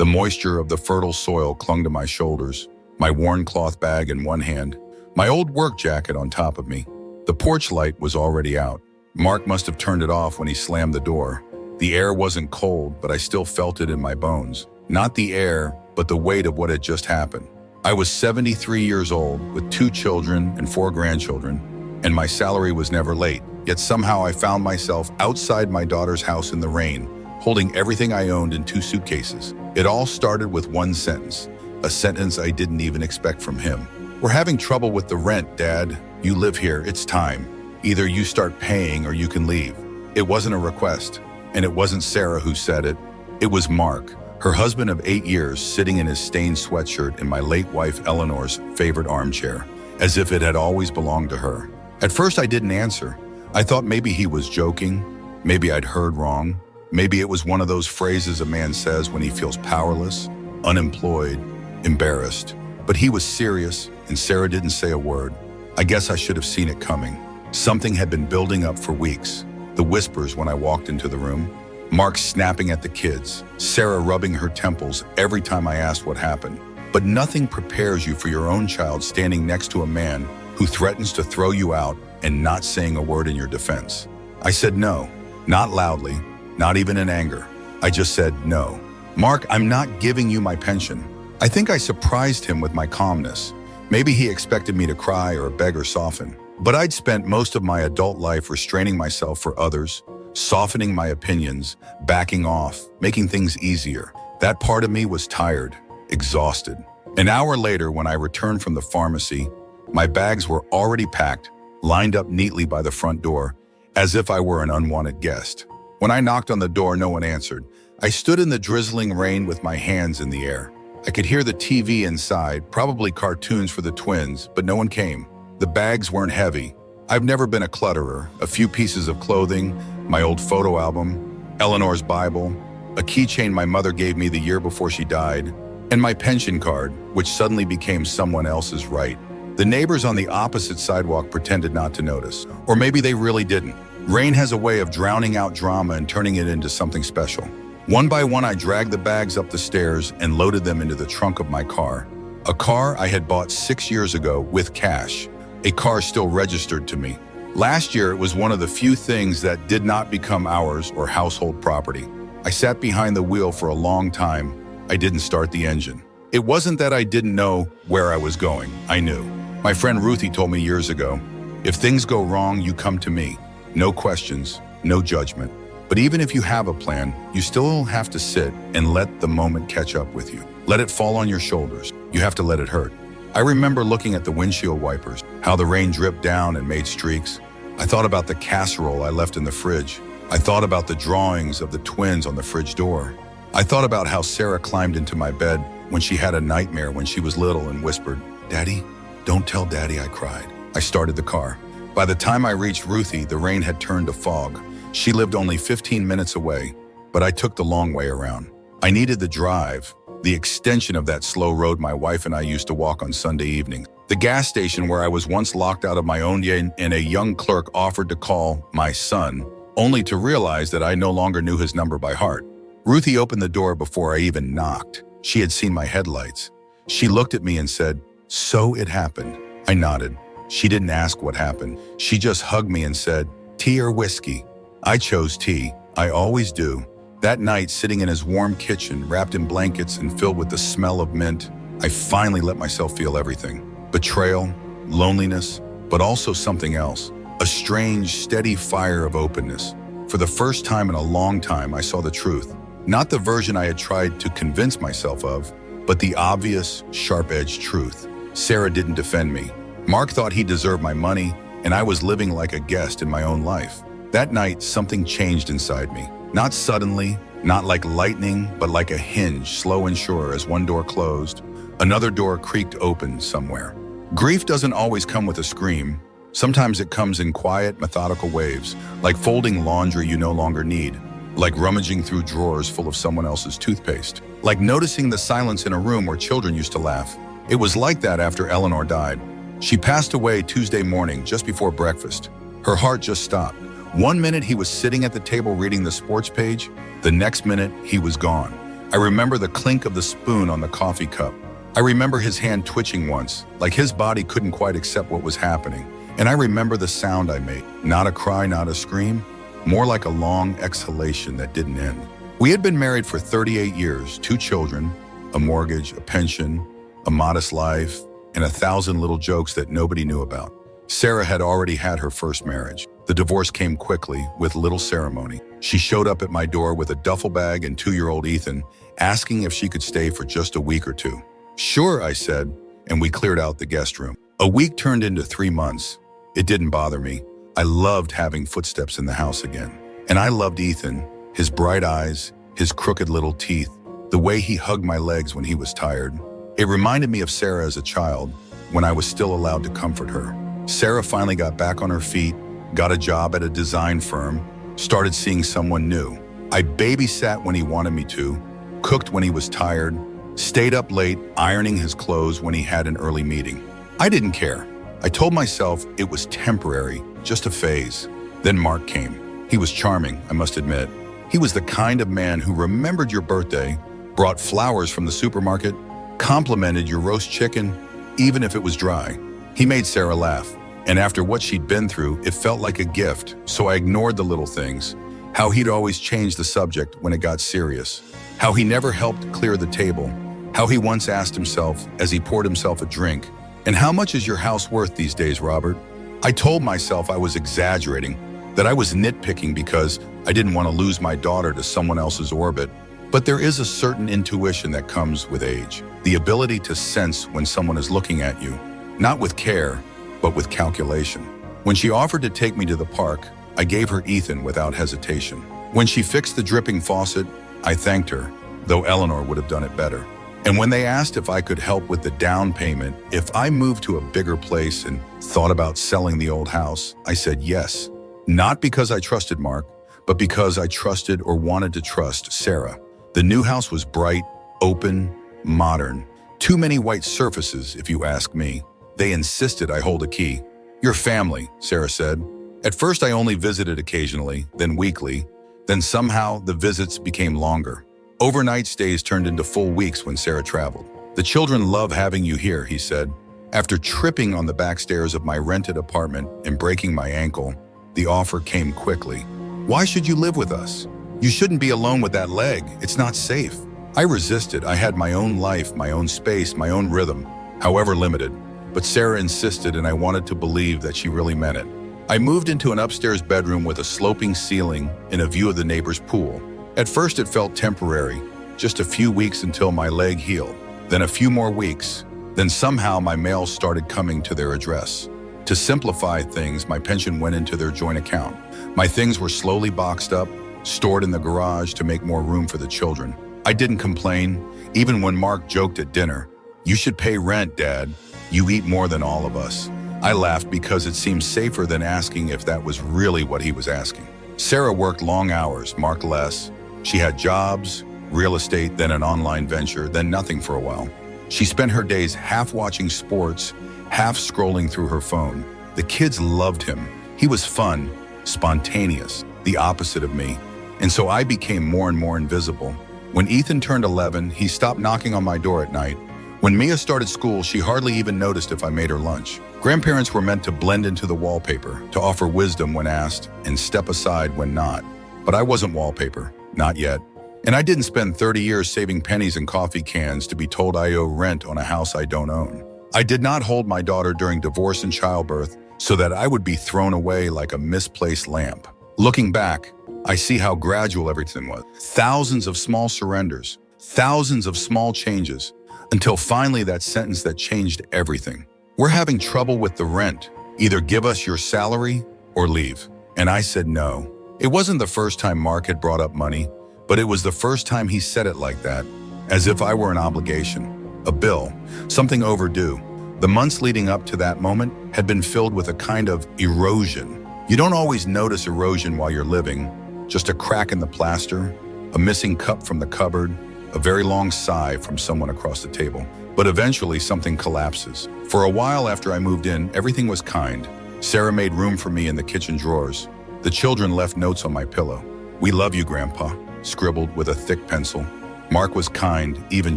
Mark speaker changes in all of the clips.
Speaker 1: The moisture of the fertile soil clung to my shoulders, my worn cloth bag in one hand, my old work jacket on top of me. The porch light was already out. Mark must have turned it off when he slammed the door. The air wasn't cold, but I still felt it in my bones. Not the air, but the weight of what had just happened. I was 73 years old, with 2 children and 4 grandchildren, and my salary was never late. Yet somehow I found myself outside my daughter's house in the rain, holding everything I owned in 2 suitcases. It all started with one sentence, a sentence I didn't even expect from him. "We're having trouble with the rent, Dad. You live here, it's time. Either you start paying or you can leave." It wasn't a request, and it wasn't Sarah who said it. It was Mark, her husband of 8 years, sitting in his stained sweatshirt in my late wife Eleanor's favorite armchair, as if it had always belonged to her. At first I didn't answer. I thought maybe he was joking, maybe I'd heard wrong, maybe it was one of those phrases a man says when he feels powerless, unemployed, embarrassed. But he was serious, and Sarah didn't say a word. I guess I should have seen it coming. Something had been building up for weeks. The whispers when I walked into the room, Mark snapping at the kids, Sarah rubbing her temples every time I asked what happened. But nothing prepares you for your own child standing next to a man who threatens to throw you out and not saying a word in your defense. I said no, not loudly, not even in anger. I just said no. "Mark, I'm not giving you my pension." I think I surprised him with my calmness. Maybe he expected me to cry or beg or soften. But I'd spent most of my adult life restraining myself for others, softening my opinions, backing off, making things easier. That part of me was tired, exhausted. An hour later, when I returned from the pharmacy, my bags were already packed, lined up neatly by the front door, as if I were an unwanted guest. When I knocked on the door, no one answered. I stood in the drizzling rain with my hands in the air. I could hear the TV inside, probably cartoons for the twins, but no one came. The bags weren't heavy. I've never been a clutterer. A few pieces of clothing, my old photo album, Eleanor's Bible, a keychain my mother gave me the year before she died, and my pension card, which suddenly became someone else's right. The neighbors on the opposite sidewalk pretended not to notice. Or maybe they really didn't. Rain has a way of drowning out drama and turning it into something special. One by one, I dragged the bags up the stairs and loaded them into the trunk of my car. A car I had bought 6 years ago with cash. A car still registered to me. Last year, it was one of the few things that did not become ours or household property. I sat behind the wheel for a long time. I didn't start the engine. It wasn't that I didn't know where I was going. I knew. My friend Ruthie told me years ago, if things go wrong, you come to me. No questions, no judgment. But even if you have a plan, you still have to sit and let the moment catch up with you. Let it fall on your shoulders. You have to let it hurt. I remember looking at the windshield wipers, how the rain dripped down and made streaks. I thought about the casserole I left in the fridge. I thought about the drawings of the twins on the fridge door. I thought about how Sarah climbed into my bed when she had a nightmare when she was little and whispered, "Daddy, don't tell Daddy," I cried. I started the car. By the time I reached Ruthie, the rain had turned to fog. She lived only 15 minutes away, but I took the long way around. I needed the drive, the extension of that slow road my wife and I used to walk on Sunday evenings. The gas station where I was once locked out of my own yen, and a young clerk offered to call my son, only to realize that I no longer knew his number by heart. Ruthie opened the door before I even knocked. She had seen my headlights. She looked at me and said, "So it happened." I nodded. She didn't ask what happened. She just hugged me and said, "Tea or whiskey?" I chose tea. I always do. That night, sitting in his warm kitchen, wrapped in blankets and filled with the smell of mint, I finally let myself feel everything. Betrayal, loneliness, but also something else. A strange, steady fire of openness. For the first time in a long time, I saw the truth. Not the version I had tried to convince myself of, but the obvious, sharp-edged truth. Sarah didn't defend me. Mark thought he deserved my money, and I was living like a guest in my own life. That night, something changed inside me. Not suddenly, not like lightning, but like a hinge, slow and sure. As one door closed, another door creaked open somewhere. Grief doesn't always come with a scream. Sometimes it comes in quiet, methodical waves, like folding laundry you no longer need, like rummaging through drawers full of someone else's toothpaste, like noticing the silence in a room where children used to laugh. It was like that after Eleanor died. She passed away Tuesday morning, just before breakfast. Her heart just stopped. One minute he was sitting at the table reading the sports page. The next minute he was gone. I remember the clink of the spoon on the coffee cup. I remember his hand twitching once, like his body couldn't quite accept what was happening. And I remember the sound I made. Not a cry, not a scream, more like a long exhalation that didn't end. We had been married for 38 years, 2 children, a mortgage, a pension, a modest life, and 1,000 little jokes that nobody knew about. Sarah had already had her first marriage. The divorce came quickly, with little ceremony. She showed up at my door with a duffel bag and 2-year-old Ethan, asking if she could stay for just a week or 2. Sure, I said, and we cleared out the guest room. A week turned into 3 months. It didn't bother me. I loved having footsteps in the house again. And I loved Ethan, his bright eyes, his crooked little teeth, the way he hugged my legs when he was tired. It reminded me of Sarah as a child, when I was still allowed to comfort her. Sarah finally got back on her feet, got a job at a design firm, started seeing someone new. I babysat when he wanted me to, cooked when he was tired, stayed up late ironing his clothes when he had an early meeting. I didn't care. I told myself it was temporary, just a phase. Then Mark came. He was charming, I must admit. He was the kind of man who remembered your birthday, brought flowers from the supermarket, complimented your roast chicken, even if it was dry. He made Sarah laugh, and after what she'd been through, it felt like a gift, so I ignored the little things. How he'd always change the subject when it got serious. How he never helped clear the table. How he once asked himself, as he poured himself a drink, "And how much is your house worth these days, Robert?" I told myself I was exaggerating, that I was nitpicking because I didn't want to lose my daughter to someone else's orbit. But there is a certain intuition that comes with age, the ability to sense when someone is looking at you, not with care, but with calculation. When she offered to take me to the park, I gave her Ethan without hesitation. When she fixed the dripping faucet, I thanked her, though Eleanor would have done it better. And when they asked if I could help with the down payment, if I moved to a bigger place and thought about selling the old house, I said yes. Not because I trusted Mark, but because I trusted or wanted to trust Sarah. The new house was bright, open, modern. Too many white surfaces, if you ask me. They insisted I hold a key. "Your family," Sarah said. At first I only visited occasionally, then weekly. Then somehow the visits became longer. Overnight stays turned into full weeks when Sarah traveled. "The children love having you here," he said. After tripping on the back stairs of my rented apartment and breaking my ankle, the offer came quickly. "Why should you live with us? You shouldn't be alone with that leg. It's not safe." I resisted. I had my own life, my own space, my own rhythm, however limited. But Sarah insisted, and I wanted to believe that she really meant it. I moved into an upstairs bedroom with a sloping ceiling and a view of the neighbor's pool. At first it felt temporary, just a few weeks until my leg healed, then a few more weeks, then somehow my mail started coming to their address. To simplify things, my pension went into their joint account. My things were slowly boxed up, stored in the garage to make more room for the children. I didn't complain, even when Mark joked at dinner, "You should pay rent, Dad. You eat more than all of us." I laughed because it seemed safer than asking if that was really what he was asking. Sarah worked long hours, Mark less. She had jobs, real estate, then an online venture, then nothing for a while. She spent her days half watching sports, half scrolling through her phone. The kids loved him. He was fun, spontaneous, the opposite of me. And so I became more and more invisible. When Ethan turned 11, he stopped knocking on my door at night. When Mia started school, she hardly even noticed if I made her lunch. Grandparents were meant to blend into the wallpaper, to offer wisdom when asked, and step aside when not. But I wasn't wallpaper, not yet. And I didn't spend 30 years saving pennies in coffee cans to be told I owe rent on a house I don't own. I did not hold my daughter during divorce and childbirth so that I would be thrown away like a misplaced lamp. Looking back, I see how gradual everything was. Thousands of small surrenders, thousands of small changes, until finally that sentence that changed everything. "We're having trouble with the rent. Either give us your salary or leave." And I said no. It wasn't the first time Mark had brought up money, but it was the first time he said it like that, as if I were an obligation, a bill, something overdue. The months leading up to that moment had been filled with a kind of erosion. You don't always notice erosion while you're living, just a crack in the plaster, a missing cup from the cupboard, a very long sigh from someone across the table. But eventually something collapses. For a while after I moved in, everything was kind. Sarah made room for me in the kitchen drawers. The children left notes on my pillow. "We love you, Grandpa," scribbled with a thick pencil. Mark was kind, even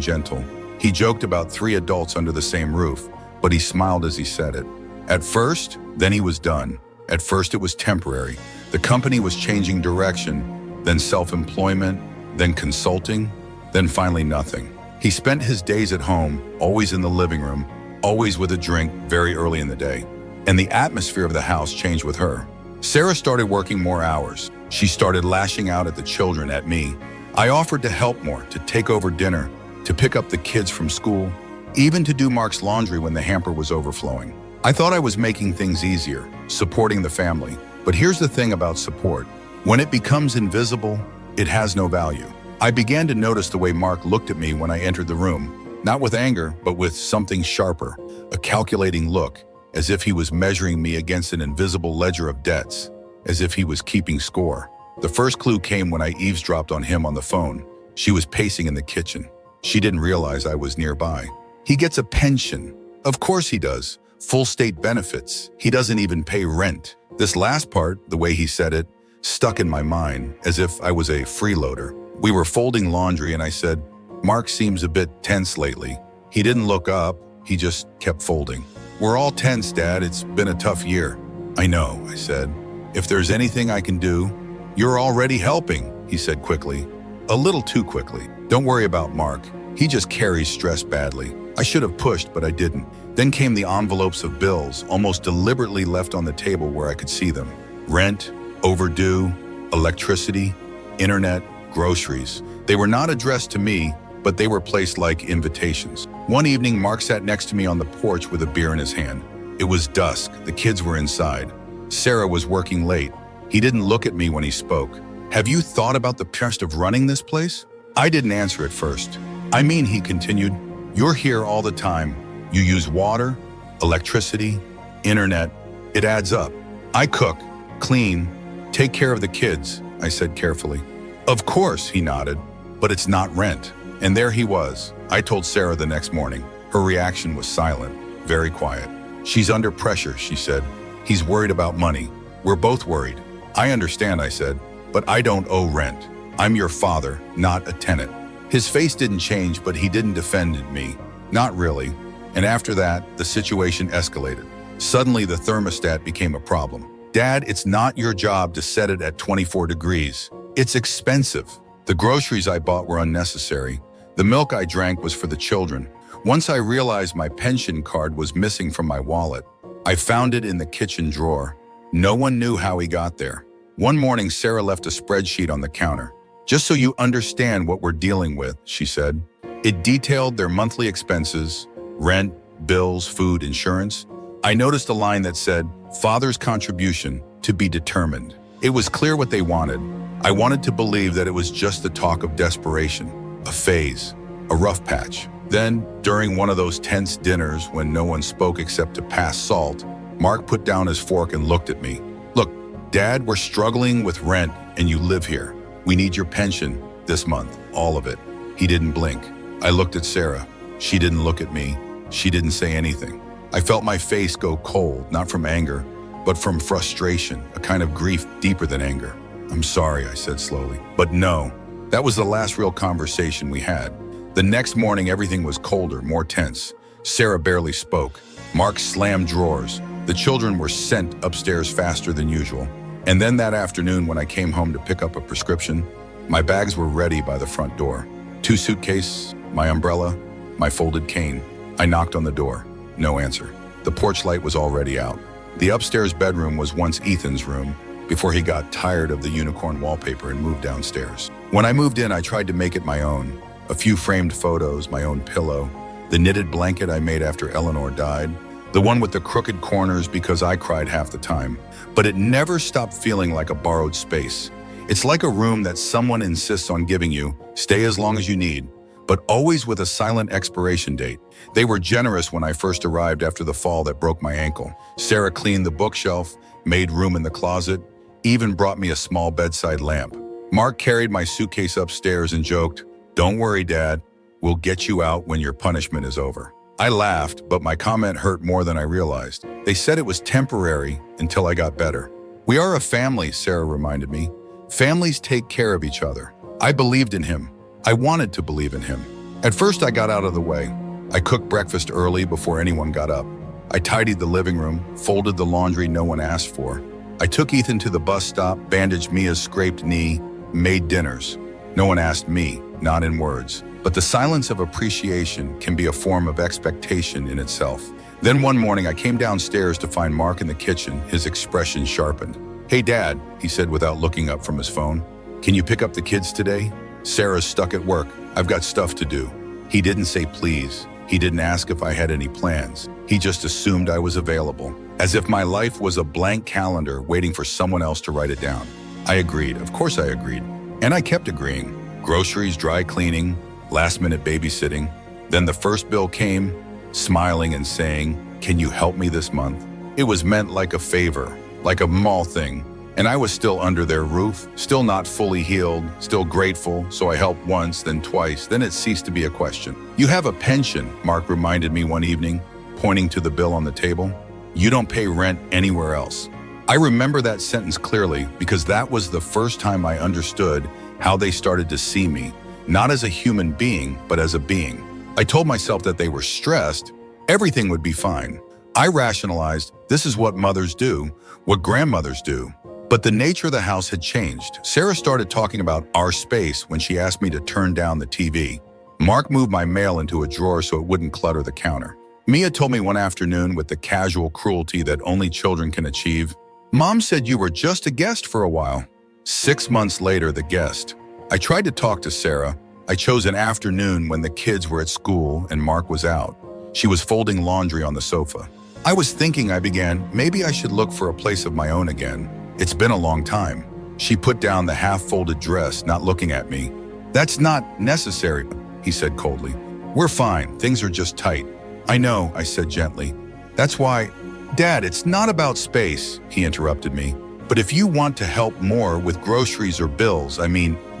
Speaker 1: gentle. He joked about 3 adults under the same roof, but he smiled as he said it. At first, then he was done. At first it was temporary. The company was changing direction, then self-employment, then consulting, then finally nothing. He spent his days at home, always in the living room, always with a drink very early in the day. And the atmosphere of the house changed with her. Sarah started working more hours. She started lashing out at the children, at me. I offered to help more, to take over dinner, to pick up the kids from school, even to do Mark's laundry when the hamper was overflowing. I thought I was making things easier, supporting the family. But here's the thing about support. When it becomes invisible, it has no value. I began to notice the way Mark looked at me when I entered the room, not with anger, but with something sharper, a calculating look, as if he was measuring me against an invisible ledger of debts, as if he was keeping score. The first clue came when I eavesdropped on him on the phone. She was pacing in the kitchen. She didn't realize I was nearby. He gets a pension. Of course he does. Full state benefits. He doesn't even pay rent. This last part, the way he said it, stuck in my mind, as if I was a freeloader. We were folding laundry and I said, "Mark seems a bit tense lately." He didn't look up. He just kept folding. "We're all tense, Dad. It's been a tough year." "I know," I said. "If there's anything I can do..." "You're already helping," he said quickly. A little too quickly. "Don't worry about Mark. He just carries stress badly." I should have pushed, but I didn't. Then came the envelopes of bills, almost deliberately left on the table where I could see them. Rent, overdue, electricity, internet, groceries. They were not addressed to me, but they were placed like invitations. One evening, Mark sat next to me on the porch with a beer in his hand. It was dusk. The kids were inside. Sarah was working late. He didn't look at me when he spoke. "Have you thought about the cost of running this place?" I didn't answer at first. "I mean," he continued, "you're here all the time. You use water, electricity, internet. It adds up. I cook, clean, take care of the kids," I said carefully. "Of course," he nodded, "but it's not rent." And there he was. I told Sarah the next morning. Her reaction was silent, very quiet. "She's under pressure," she said. "He's worried about money. We're both worried." "I understand," I said, "but I don't owe rent. I'm your father, not a tenant." His face didn't change, but he didn't defend me. Not really. And after that, the situation escalated. Suddenly, the thermostat became a problem. "Dad, it's not your job to set it at 24 degrees. It's expensive." The groceries I bought were unnecessary. The milk I drank was for the children. Once I realized my pension card was missing from my wallet, I found it in the kitchen drawer. No one knew how he got there. One morning, Sarah left a spreadsheet on the counter. "Just so you understand what we're dealing with," she said. It detailed their monthly expenses, rent, bills, food, insurance. I noticed a line that said, "Father's contribution to be determined." It was clear what they wanted. I wanted to believe that it was just the talk of desperation, a phase, a rough patch. Then, during one of those tense dinners when no one spoke except to pass salt, Mark put down his fork and looked at me. "Look, Dad, we're struggling with rent and you live here. We need your pension this month, all of it." He didn't blink. I looked at Sarah. She didn't look at me. She didn't say anything. I felt my face go cold, not from anger, but from frustration, a kind of grief deeper than anger. "I'm sorry," I said slowly. "But no." That was the last real conversation we had. The next morning, everything was colder, more tense. Sarah barely spoke. Mark slammed drawers. The children were sent upstairs faster than usual. And then that afternoon, when I came home to pick up a prescription, my bags were ready by the front door. 2 suitcases, my umbrella, my folded cane. I knocked on the door. No answer. The porch light was already out. The upstairs bedroom was once Ethan's room before he got tired of the unicorn wallpaper and moved downstairs. When I moved in, I tried to make it my own. A few framed photos, my own pillow, the knitted blanket I made after Eleanor died, the one with the crooked corners because I cried half the time. But it never stopped feeling like a borrowed space. It's like a room that someone insists on giving you, stay as long as you need, but always with a silent expiration date. They were generous when I first arrived after the fall that broke my ankle. Sarah cleaned the bookshelf, made room in the closet, even brought me a small bedside lamp. Mark carried my suitcase upstairs and joked, "Don't worry, Dad, we'll get you out when your punishment is over." I laughed, but my comment hurt more than I realized. They said it was temporary until I got better. "We are a family," Sarah reminded me. "Families take care of each other." I believed in him. I wanted to believe in him. At first, I got out of the way. I cooked breakfast early before anyone got up. I tidied the living room, folded the laundry no one asked for. I took Ethan to the bus stop, bandaged Mia's scraped knee, made dinners. No one asked me, not in words. But the silence of appreciation can be a form of expectation in itself. Then one morning, I came downstairs to find Mark in the kitchen, his expression sharpened. "Hey, Dad," he said without looking up from his phone. "Can you pick up the kids today? Sarah's stuck at work. I've got stuff to do." He didn't say please. He didn't ask if I had any plans. He just assumed I was available, as if my life was a blank calendar waiting for someone else to write it down. I agreed. Of course I agreed. And I kept agreeing. Groceries, dry cleaning, last-minute babysitting. Then the first bill came, smiling and saying, "Can you help me this month?" It was meant like a favor, like a mall thing. And I was still under their roof, still not fully healed, still grateful, so I helped once, then twice, then it ceased to be a question. "You have a pension," Mark reminded me one evening, pointing to the bill on the table. "You don't pay rent anywhere else." I remember that sentence clearly because that was the first time I understood how they started to see me, not as a human being, but as a being. I told myself that they were stressed, everything would be fine. I rationalized, this is what mothers do, what grandmothers do. But the nature of the house had changed. Sarah started talking about our space when she asked me to turn down the TV. Mark moved my mail into a drawer so it wouldn't clutter the counter. Mia told me one afternoon with the casual cruelty that only children can achieve, "Mom said you were just a guest for a while." 6 months later, the guest. I tried to talk to Sarah. I chose an afternoon when the kids were at school and Mark was out. She was folding laundry on the sofa. I was thinking, I began, maybe I should look for a place of my own again. It's been a long time. She put down the half-folded dress, not looking at me. "That's not necessary," he said coldly. "We're fine. Things are just tight." "I know," I said gently. "That's why—" "Dad, it's not about space," he interrupted me. "But if you want to help more with groceries or bills,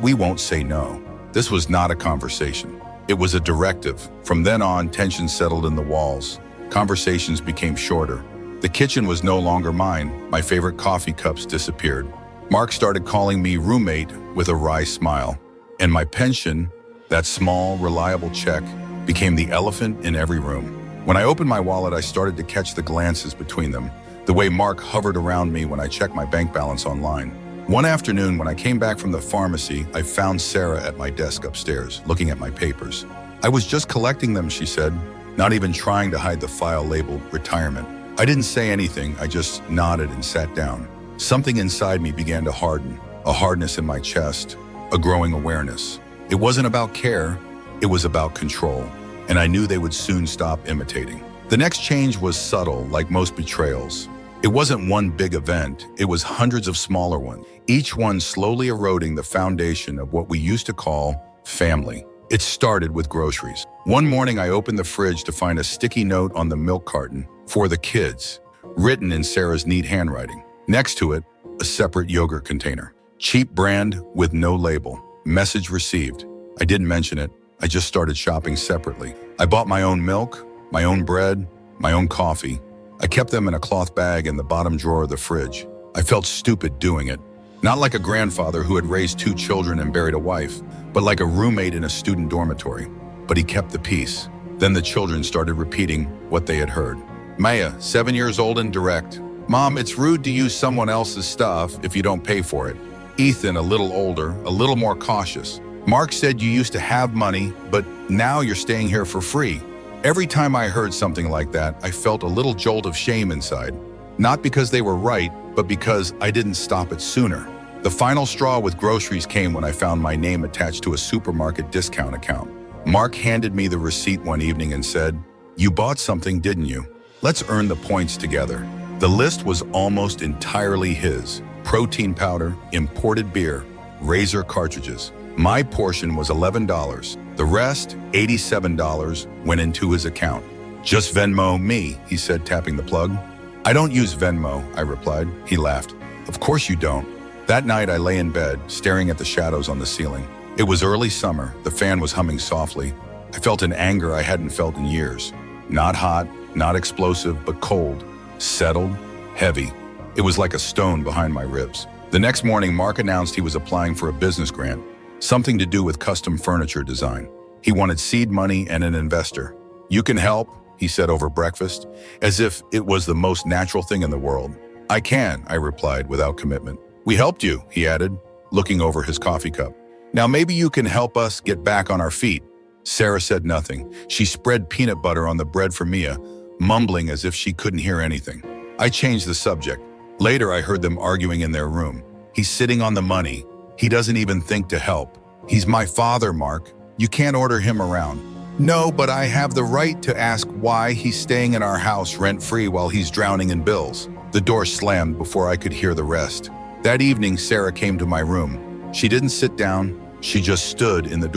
Speaker 1: we won't say no." This was not a conversation. It was a directive. From then on, tension settled in the walls. Conversations became shorter. The kitchen was no longer mine. My favorite coffee cups disappeared. Mark started calling me roommate with a wry smile. And my pension, that small, reliable check, became the elephant in every room. When I opened my wallet, I started to catch the glances between them, the way Mark hovered around me when I checked my bank balance online. One afternoon, when I came back from the pharmacy, I found Sarah at my desk upstairs, looking at my papers. "I was just collecting them," she said, not even trying to hide the file labeled retirement. I didn't say anything, I just nodded and sat down. Something inside me began to harden, a hardness in my chest, a growing awareness. It wasn't about care, it was about control, and I knew they would soon stop imitating. The next change was subtle, like most betrayals. It wasn't one big event, it was hundreds of smaller ones, each one slowly eroding the foundation of what we used to call family. It started with groceries. One morning, I opened the fridge to find a sticky note on the milk carton, "For the kids," written in Sarah's neat handwriting. Next to it, a separate yogurt container. Cheap brand with no label. Message received. I didn't mention it. I just started shopping separately. I bought my own milk, my own bread, my own coffee. I kept them in a cloth bag in the bottom drawer of the fridge. I felt stupid doing it. Not like a grandfather who had raised 2 children and buried a wife, but like a roommate in a student dormitory. But he kept the peace. Then the children started repeating what they had heard. Maya, 7 years old and direct. "Mom, it's rude to use someone else's stuff if you don't pay for it." Ethan, a little older, a little more cautious. "Mark said you used to have money, but now you're staying here for free." Every time I heard something like that, I felt a little jolt of shame inside. Not because they were right, but because I didn't stop it sooner. The final straw with groceries came when I found my name attached to a supermarket discount account. Mark handed me the receipt one evening and said, "You bought something, didn't you? Let's earn the points together." The list was almost entirely his. Protein powder, imported beer, razor cartridges. My portion was $11. The rest, $87, went into his account. "Just Venmo me," he said, tapping the plug. "I don't use Venmo," I replied. He laughed. "Of course you don't." That night, I lay in bed, staring at the shadows on the ceiling. It was early summer. The fan was humming softly. I felt an anger I hadn't felt in years. Not hot, not explosive, but cold, settled, heavy. It was like a stone behind my ribs. The next morning, Mark announced he was applying for a business grant. Something to do with custom furniture design. He wanted seed money and an investor. "You can help," he said over breakfast, as if it was the most natural thing in the world. "I can," I replied without commitment. "We helped you," he added, looking over his coffee cup. "Now maybe you can help us get back on our feet." Sarah said nothing. She spread peanut butter on the bread for Mia, mumbling as if she couldn't hear anything. I changed the subject. Later, I heard them arguing in their room. "He's sitting on the money. He doesn't even think to help. He's my father, Mark. You can't order him around." "No, but I have the right to ask why he's staying in our house rent-free while he's drowning in bills." The door slammed before I could hear the rest. That evening, Sarah came to my room. She didn't sit down. She just stood in the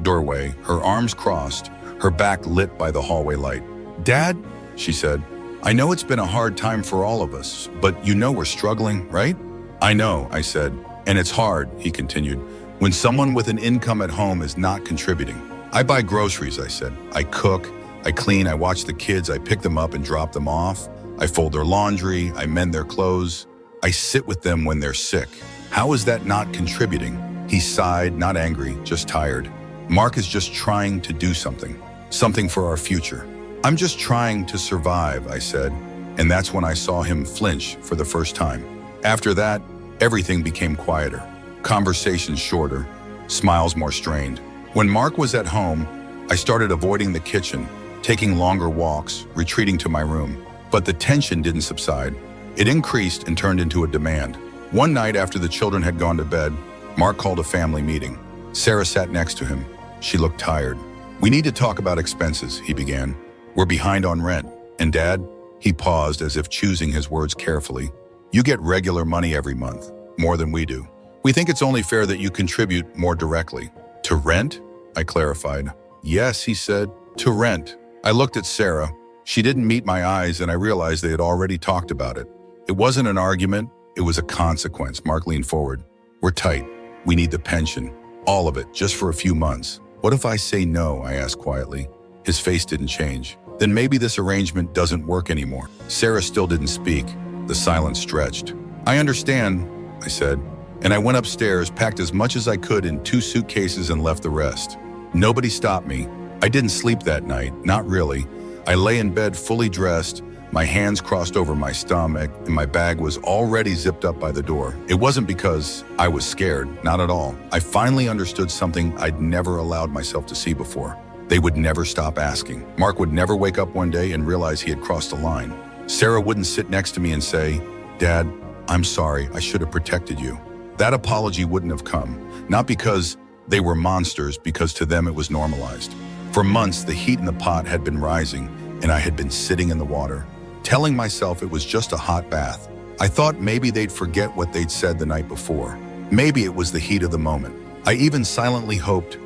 Speaker 1: doorway, her arms crossed, her back lit by the hallway light. "Dad," she said, "I know it's been a hard time for all of us, but you know we're struggling, right?" "I know," I said, "and it's hard," he continued, "when someone with an income at home is not contributing. I buy groceries," I said. "I cook, I clean, I watch the kids, I pick them up and drop them off. I fold their laundry, I mend their clothes. I sit with them when they're sick. How is that not contributing?" He sighed, not angry, just tired. "Mark is just trying to do something for our future." "I'm just trying to survive," I said, and that's when I saw him flinch for the first time. After that, everything became quieter, conversations shorter, smiles more strained. When Mark was at home, I started avoiding the kitchen, taking longer walks, retreating to my room. But the tension didn't subside. It increased and turned into a demand. One night after the children had gone to bed, Mark called a family meeting. Sarah sat next to him. She looked tired. "We need to talk about expenses," he began. "We're behind on rent. And Dad," he paused as if choosing his words carefully, "you get regular money every month, more than we do. We think it's only fair that you contribute more directly." "To rent?" I clarified. "Yes," he said, "to rent." I looked at Sarah. She didn't meet my eyes, and I realized they had already talked about it. It wasn't an argument, it was a consequence. Mark leaned forward. "We're tight. We need the pension. All of it, just for a few months." "What if I say no?" I asked quietly. His face didn't change. "Then maybe this arrangement doesn't work anymore." Sarah still didn't speak. The silence stretched. "I understand," I said, and I went upstairs, packed as much as I could in 2 suitcases and left the rest. Nobody stopped me. I didn't sleep that night, not really. I lay in bed fully dressed, my hands crossed over my stomach, and my bag was already zipped up by the door. It wasn't because I was scared, not at all. I finally understood something I'd never allowed myself to see before. They would never stop asking. Mark would never wake up one day and realize he had crossed a line. Sarah wouldn't sit next to me and say, "Dad, I'm sorry, I should have protected you." That apology wouldn't have come, not because they were monsters, because to them it was normalized. For months, the heat in the pot had been rising, and I had been sitting in the water, telling myself it was just a hot bath. I thought maybe they'd forget what they'd said the night before. Maybe it was the heat of the moment. I even silently hoped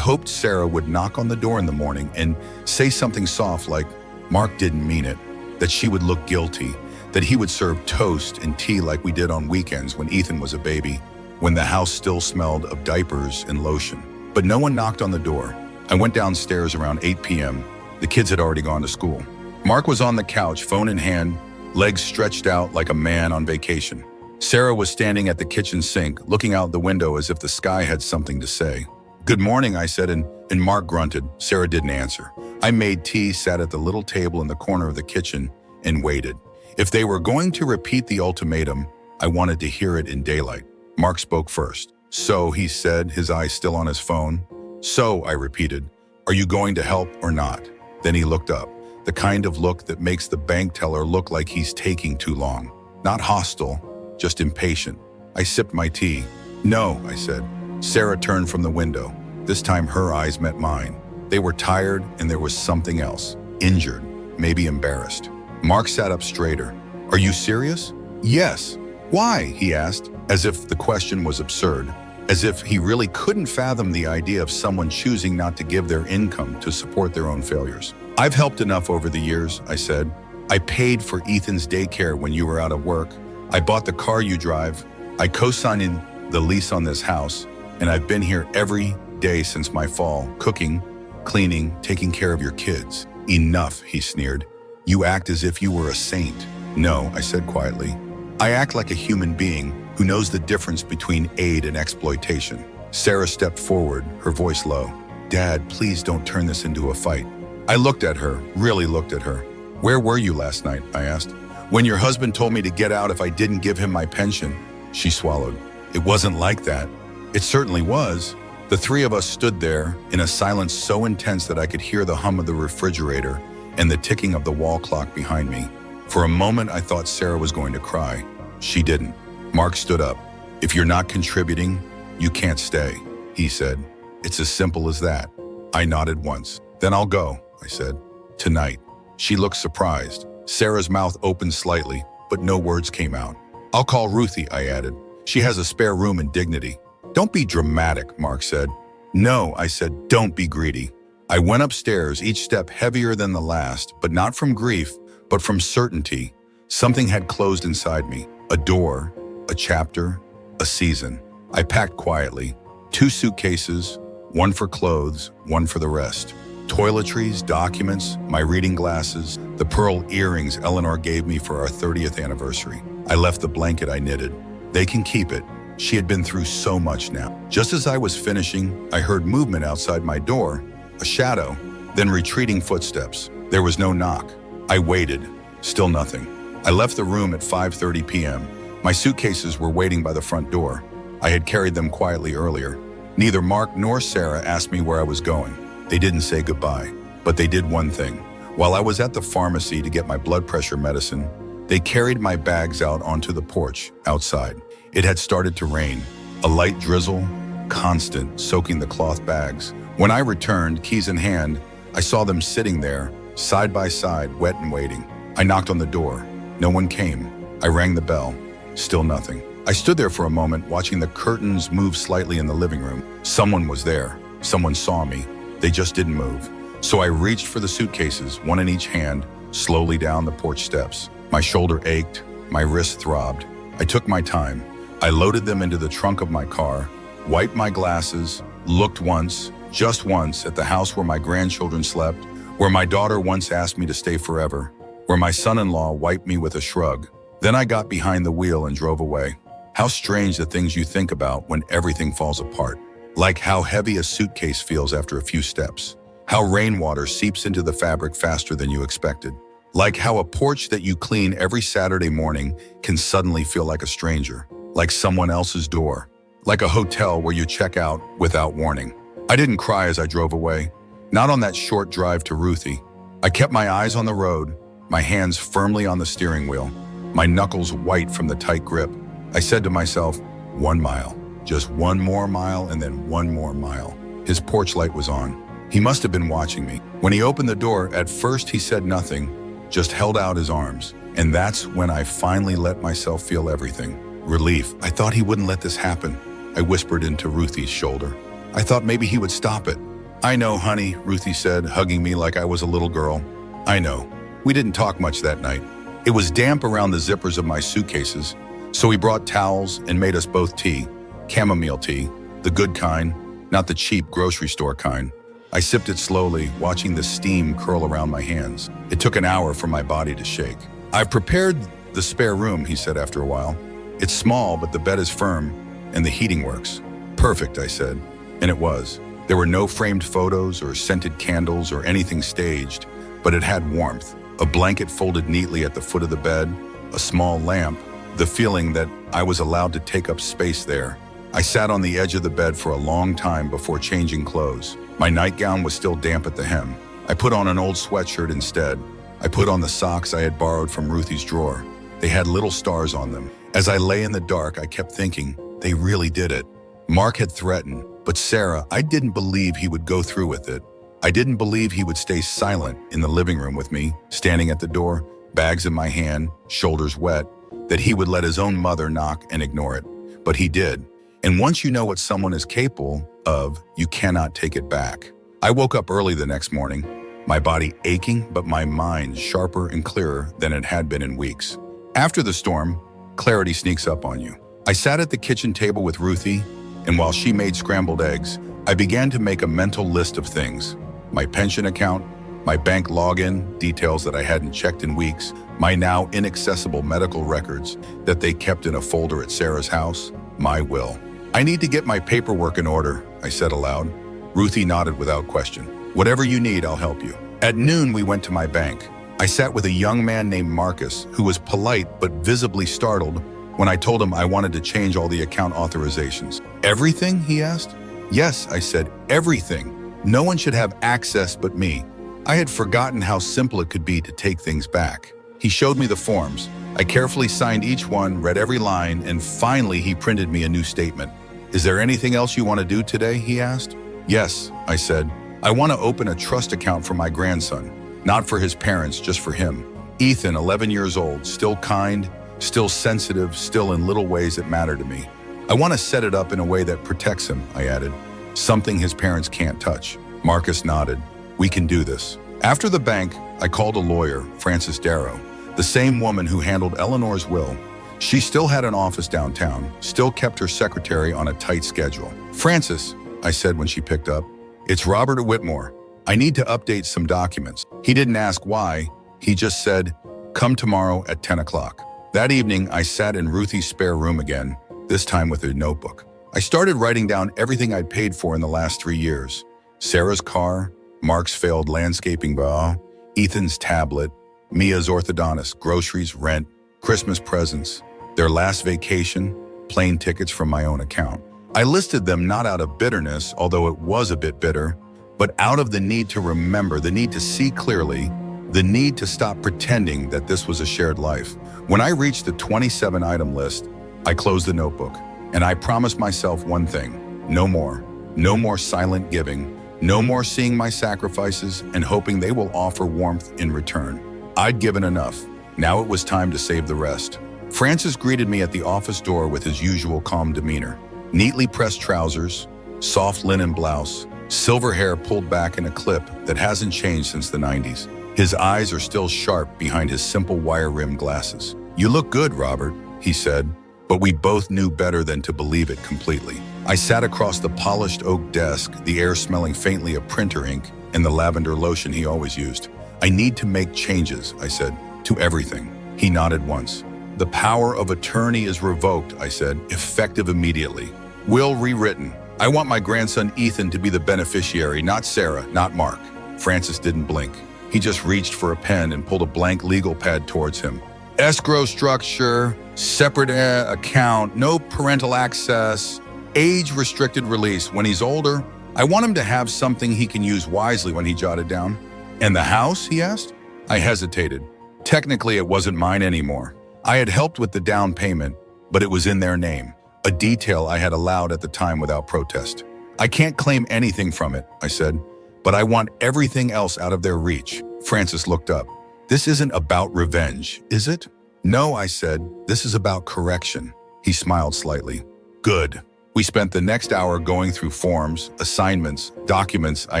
Speaker 1: Sarah would knock on the door in the morning and say something soft like, "Mark didn't mean it," that she would look guilty, that he would serve toast and tea like we did on weekends when Ethan was a baby, when the house still smelled of diapers and lotion. But no one knocked on the door. I went downstairs around 8 p.m. The kids had already gone to school. Mark was on the couch, phone in hand, legs stretched out like a man on vacation. Sarah was standing at the kitchen sink, looking out the window as if the sky had something to say. "Good morning," I said, and Mark grunted. Sarah didn't answer. I made tea, sat at the little table in the corner of the kitchen, and waited. If they were going to repeat the ultimatum, I wanted to hear it in daylight. Mark spoke first. "So," he said, his eyes still on his phone. "So," I repeated, "are you going to help or not?" Then he looked up, the kind of look that makes the bank teller look like he's taking too long. Not hostile, just impatient. I sipped my tea. "No," I said. Sarah turned from the window. This time her eyes met mine. They were tired, and there was something else. Injured, maybe embarrassed. Mark sat up straighter. "Are you serious?" "Yes." "Why?" he asked, as if the question was absurd, as if he really couldn't fathom the idea of someone choosing not to give their income to support their own failures. "I've helped enough over the years," I said. "I paid for Ethan's daycare when you were out of work. I bought the car you drive. I co-signed the lease on this house, and I've been here every day since my fall, cooking, cleaning, taking care of your kids." "Enough," he sneered. "You act as if you were a saint." "No," I said quietly. "I act like a human being who knows the difference between aid and exploitation." Sarah stepped forward, her voice low. "Dad, please don't turn this into a fight." I looked at her, really looked at her. "Where were you last night?" I asked. "When your husband told me to get out if I didn't give him my pension." She swallowed. "It wasn't like that." "It certainly was." The three of us stood there in a silence so intense that I could hear the hum of the refrigerator and the ticking of the wall clock behind me. For a moment, I thought Sarah was going to cry. She didn't. Mark stood up. "If you're not contributing, you can't stay," he said. "It's as simple as that." I nodded once. "Then I'll go," I said. "Tonight." She looked surprised. Sarah's mouth opened slightly, but no words came out. "I'll call Ruthie," I added. "She has a spare room in Dignity." "Don't be dramatic," Mark said. "No," I said, "don't be greedy." I went upstairs, each step heavier than the last, but not from grief, but from certainty. Something had closed inside me. A door, a chapter, a season. I packed quietly. 2 suitcases, one for clothes, one for the rest. Toiletries, documents, my reading glasses, the pearl earrings Eleanor gave me for our 30th anniversary. I left the blanket I knitted. They can keep it. She had been through so much now. Just as I was finishing, I heard movement outside my door, a shadow, then retreating footsteps. There was no knock. I waited. Still nothing. I left the room at 5:30 p.m. My suitcases were waiting by the front door. I had carried them quietly earlier. Neither Mark nor Sarah asked me where I was going. They didn't say goodbye, but they did one thing. While I was at the pharmacy to get my blood pressure medicine, they carried my bags out onto the porch outside. It had started to rain, a light drizzle, constant, soaking the cloth bags. When I returned, keys in hand, I saw them sitting there, side by side, wet and waiting. I knocked on the door. No one came. I rang the bell. Still nothing. I stood there for a moment, watching the curtains move slightly in the living room. Someone was there. Someone saw me. They just didn't move. So I reached for the suitcases, one in each hand, slowly down the porch steps. My shoulder ached. My wrist throbbed. I took my time. I loaded them into the trunk of my car, wiped my glasses, looked once, just once, at the house where my grandchildren slept, where my daughter once asked me to stay forever, where my son-in-law wiped me with a shrug. Then I got behind the wheel and drove away. How strange the things you think about when everything falls apart. Like how heavy a suitcase feels after a few steps. How rainwater seeps into the fabric faster than you expected. Like how a porch that you clean every Saturday morning can suddenly feel like a stranger. Like someone else's door. Like a hotel where you check out without warning. I didn't cry as I drove away. Not on that short drive to Ruthie. I kept my eyes on the road, my hands firmly on the steering wheel, my knuckles white from the tight grip. I said to myself, 1 mile, just 1 more mile and then 1 more mile. His porch light was on. He must have been watching me. When he opened the door, at first he said nothing, just held out his arms. And that's when I finally let myself feel everything. Relief. I thought he wouldn't let this happen. I whispered into Ruthie's shoulder. I thought maybe he would stop it. "I know, honey," Ruthie said, hugging me like I was a little girl. "I know." We didn't talk much that night. It was damp around the zippers of my suitcases, so he brought towels and made us both tea. Chamomile tea, the good kind, not the cheap grocery store kind. I sipped it slowly, watching the steam curl around my hands. It took an hour for my body to shake. "I've prepared the spare room," he said after a while. "It's small, but the bed is firm, and the heating works." "Perfect," I said. And it was. There were no framed photos or scented candles or anything staged, but it had warmth. A blanket folded neatly at the foot of the bed, a small lamp, the feeling that I was allowed to take up space there. I sat on the edge of the bed for a long time before changing clothes. My nightgown was still damp at the hem. I put on an old sweatshirt instead. I put on the socks I had borrowed from Ruthie's drawer. They had little stars on them. As I lay in the dark, I kept thinking, they really did it. Mark had threatened, but Sarah, I didn't believe he would go through with it. I didn't believe he would stay silent in the living room with me, standing at the door, bags in my hand, shoulders wet, that he would let his own mother knock and ignore it. But he did. And once you know what someone is capable of, you cannot take it back. I woke up early the next morning, my body aching, but my mind sharper and clearer than it had been in weeks. After the storm, clarity sneaks up on you. I sat at the kitchen table with Ruthie, and while she made scrambled eggs, I began to make a mental list of things. My pension account, my bank login, details that I hadn't checked in weeks, my now inaccessible medical records that they kept in a folder at Sarah's house, my will. I need to get my paperwork in order, I said aloud. Ruthie nodded without question. Whatever you need, I'll help you. At noon, we went to my bank. I sat with a young man named Marcus, who was polite but visibly startled when I told him I wanted to change all the account authorizations. Everything, he asked? Yes, I said, everything. No one should have access but me. I had forgotten how simple it could be to take things back. He showed me the forms. I carefully signed each one, read every line, and finally he printed me a new statement. Is there anything else you want to do today, he asked? Yes, I said. I want to open a trust account for my grandson. Not for his parents, just for him. Ethan, 11 years old, still kind, still sensitive, still in little ways that matter to me. I want to set it up in a way that protects him, I added. Something his parents can't touch. Marcus nodded. We can do this. After the bank, I called a lawyer, Frances Darrow, the same woman who handled Eleanor's will. She still had an office downtown, still kept her secretary on a tight schedule. Frances, I said when she picked up, it's Robert Whitmore. I need to update some documents. He didn't ask why. He just said, come tomorrow at 10 o'clock. That evening, I sat in Ruthie's spare room again, this time with a notebook. I started writing down everything I'd paid for in the last 3 years. Sarah's car, Mark's failed landscaping vow, Ethan's tablet, Mia's orthodontist, groceries, rent, Christmas presents, their last vacation, plane tickets from my own account. I listed them not out of bitterness, although it was a bit bitter, but out of the need to remember, the need to see clearly, the need to stop pretending that this was a shared life. When I reached the 27-item list, I closed the notebook, and I promised myself one thing: no more. No more silent giving, no more seeing my sacrifices and hoping they will offer warmth in return. I'd given enough. Now it was time to save the rest. Francis greeted me at the office door with his usual calm demeanor. Neatly pressed trousers, soft linen blouse, silver hair pulled back in a clip that hasn't changed since the 90s. His eyes are still sharp behind his simple wire-rimmed glasses. You look good, Robert, he said, but we both knew better than to believe it completely. I sat across the polished oak desk, the air smelling faintly of printer ink and the lavender lotion he always used. I need to make changes, I said, to everything. He nodded once. The power of attorney is revoked, I said, effective immediately. Will rewritten. I want my grandson Ethan to be the beneficiary, not Sarah, not Mark. Francis didn't blink. He just reached for a pen and pulled a blank legal pad towards him. Escrow structure, separate account, no parental access, age-restricted release. When he's older, I want him to have something he can use wisely when he jotted down. And the house, he asked? I hesitated. Technically, it wasn't mine anymore. I had helped with the down payment, but it was in their name, a detail I had allowed at the time without protest. I can't claim anything from it, I said, but I want everything else out of their reach. Francis looked up. This isn't about revenge, is it? No, I said, this is about correction. He smiled slightly. Good. We spent the next hour going through forms, assignments, documents I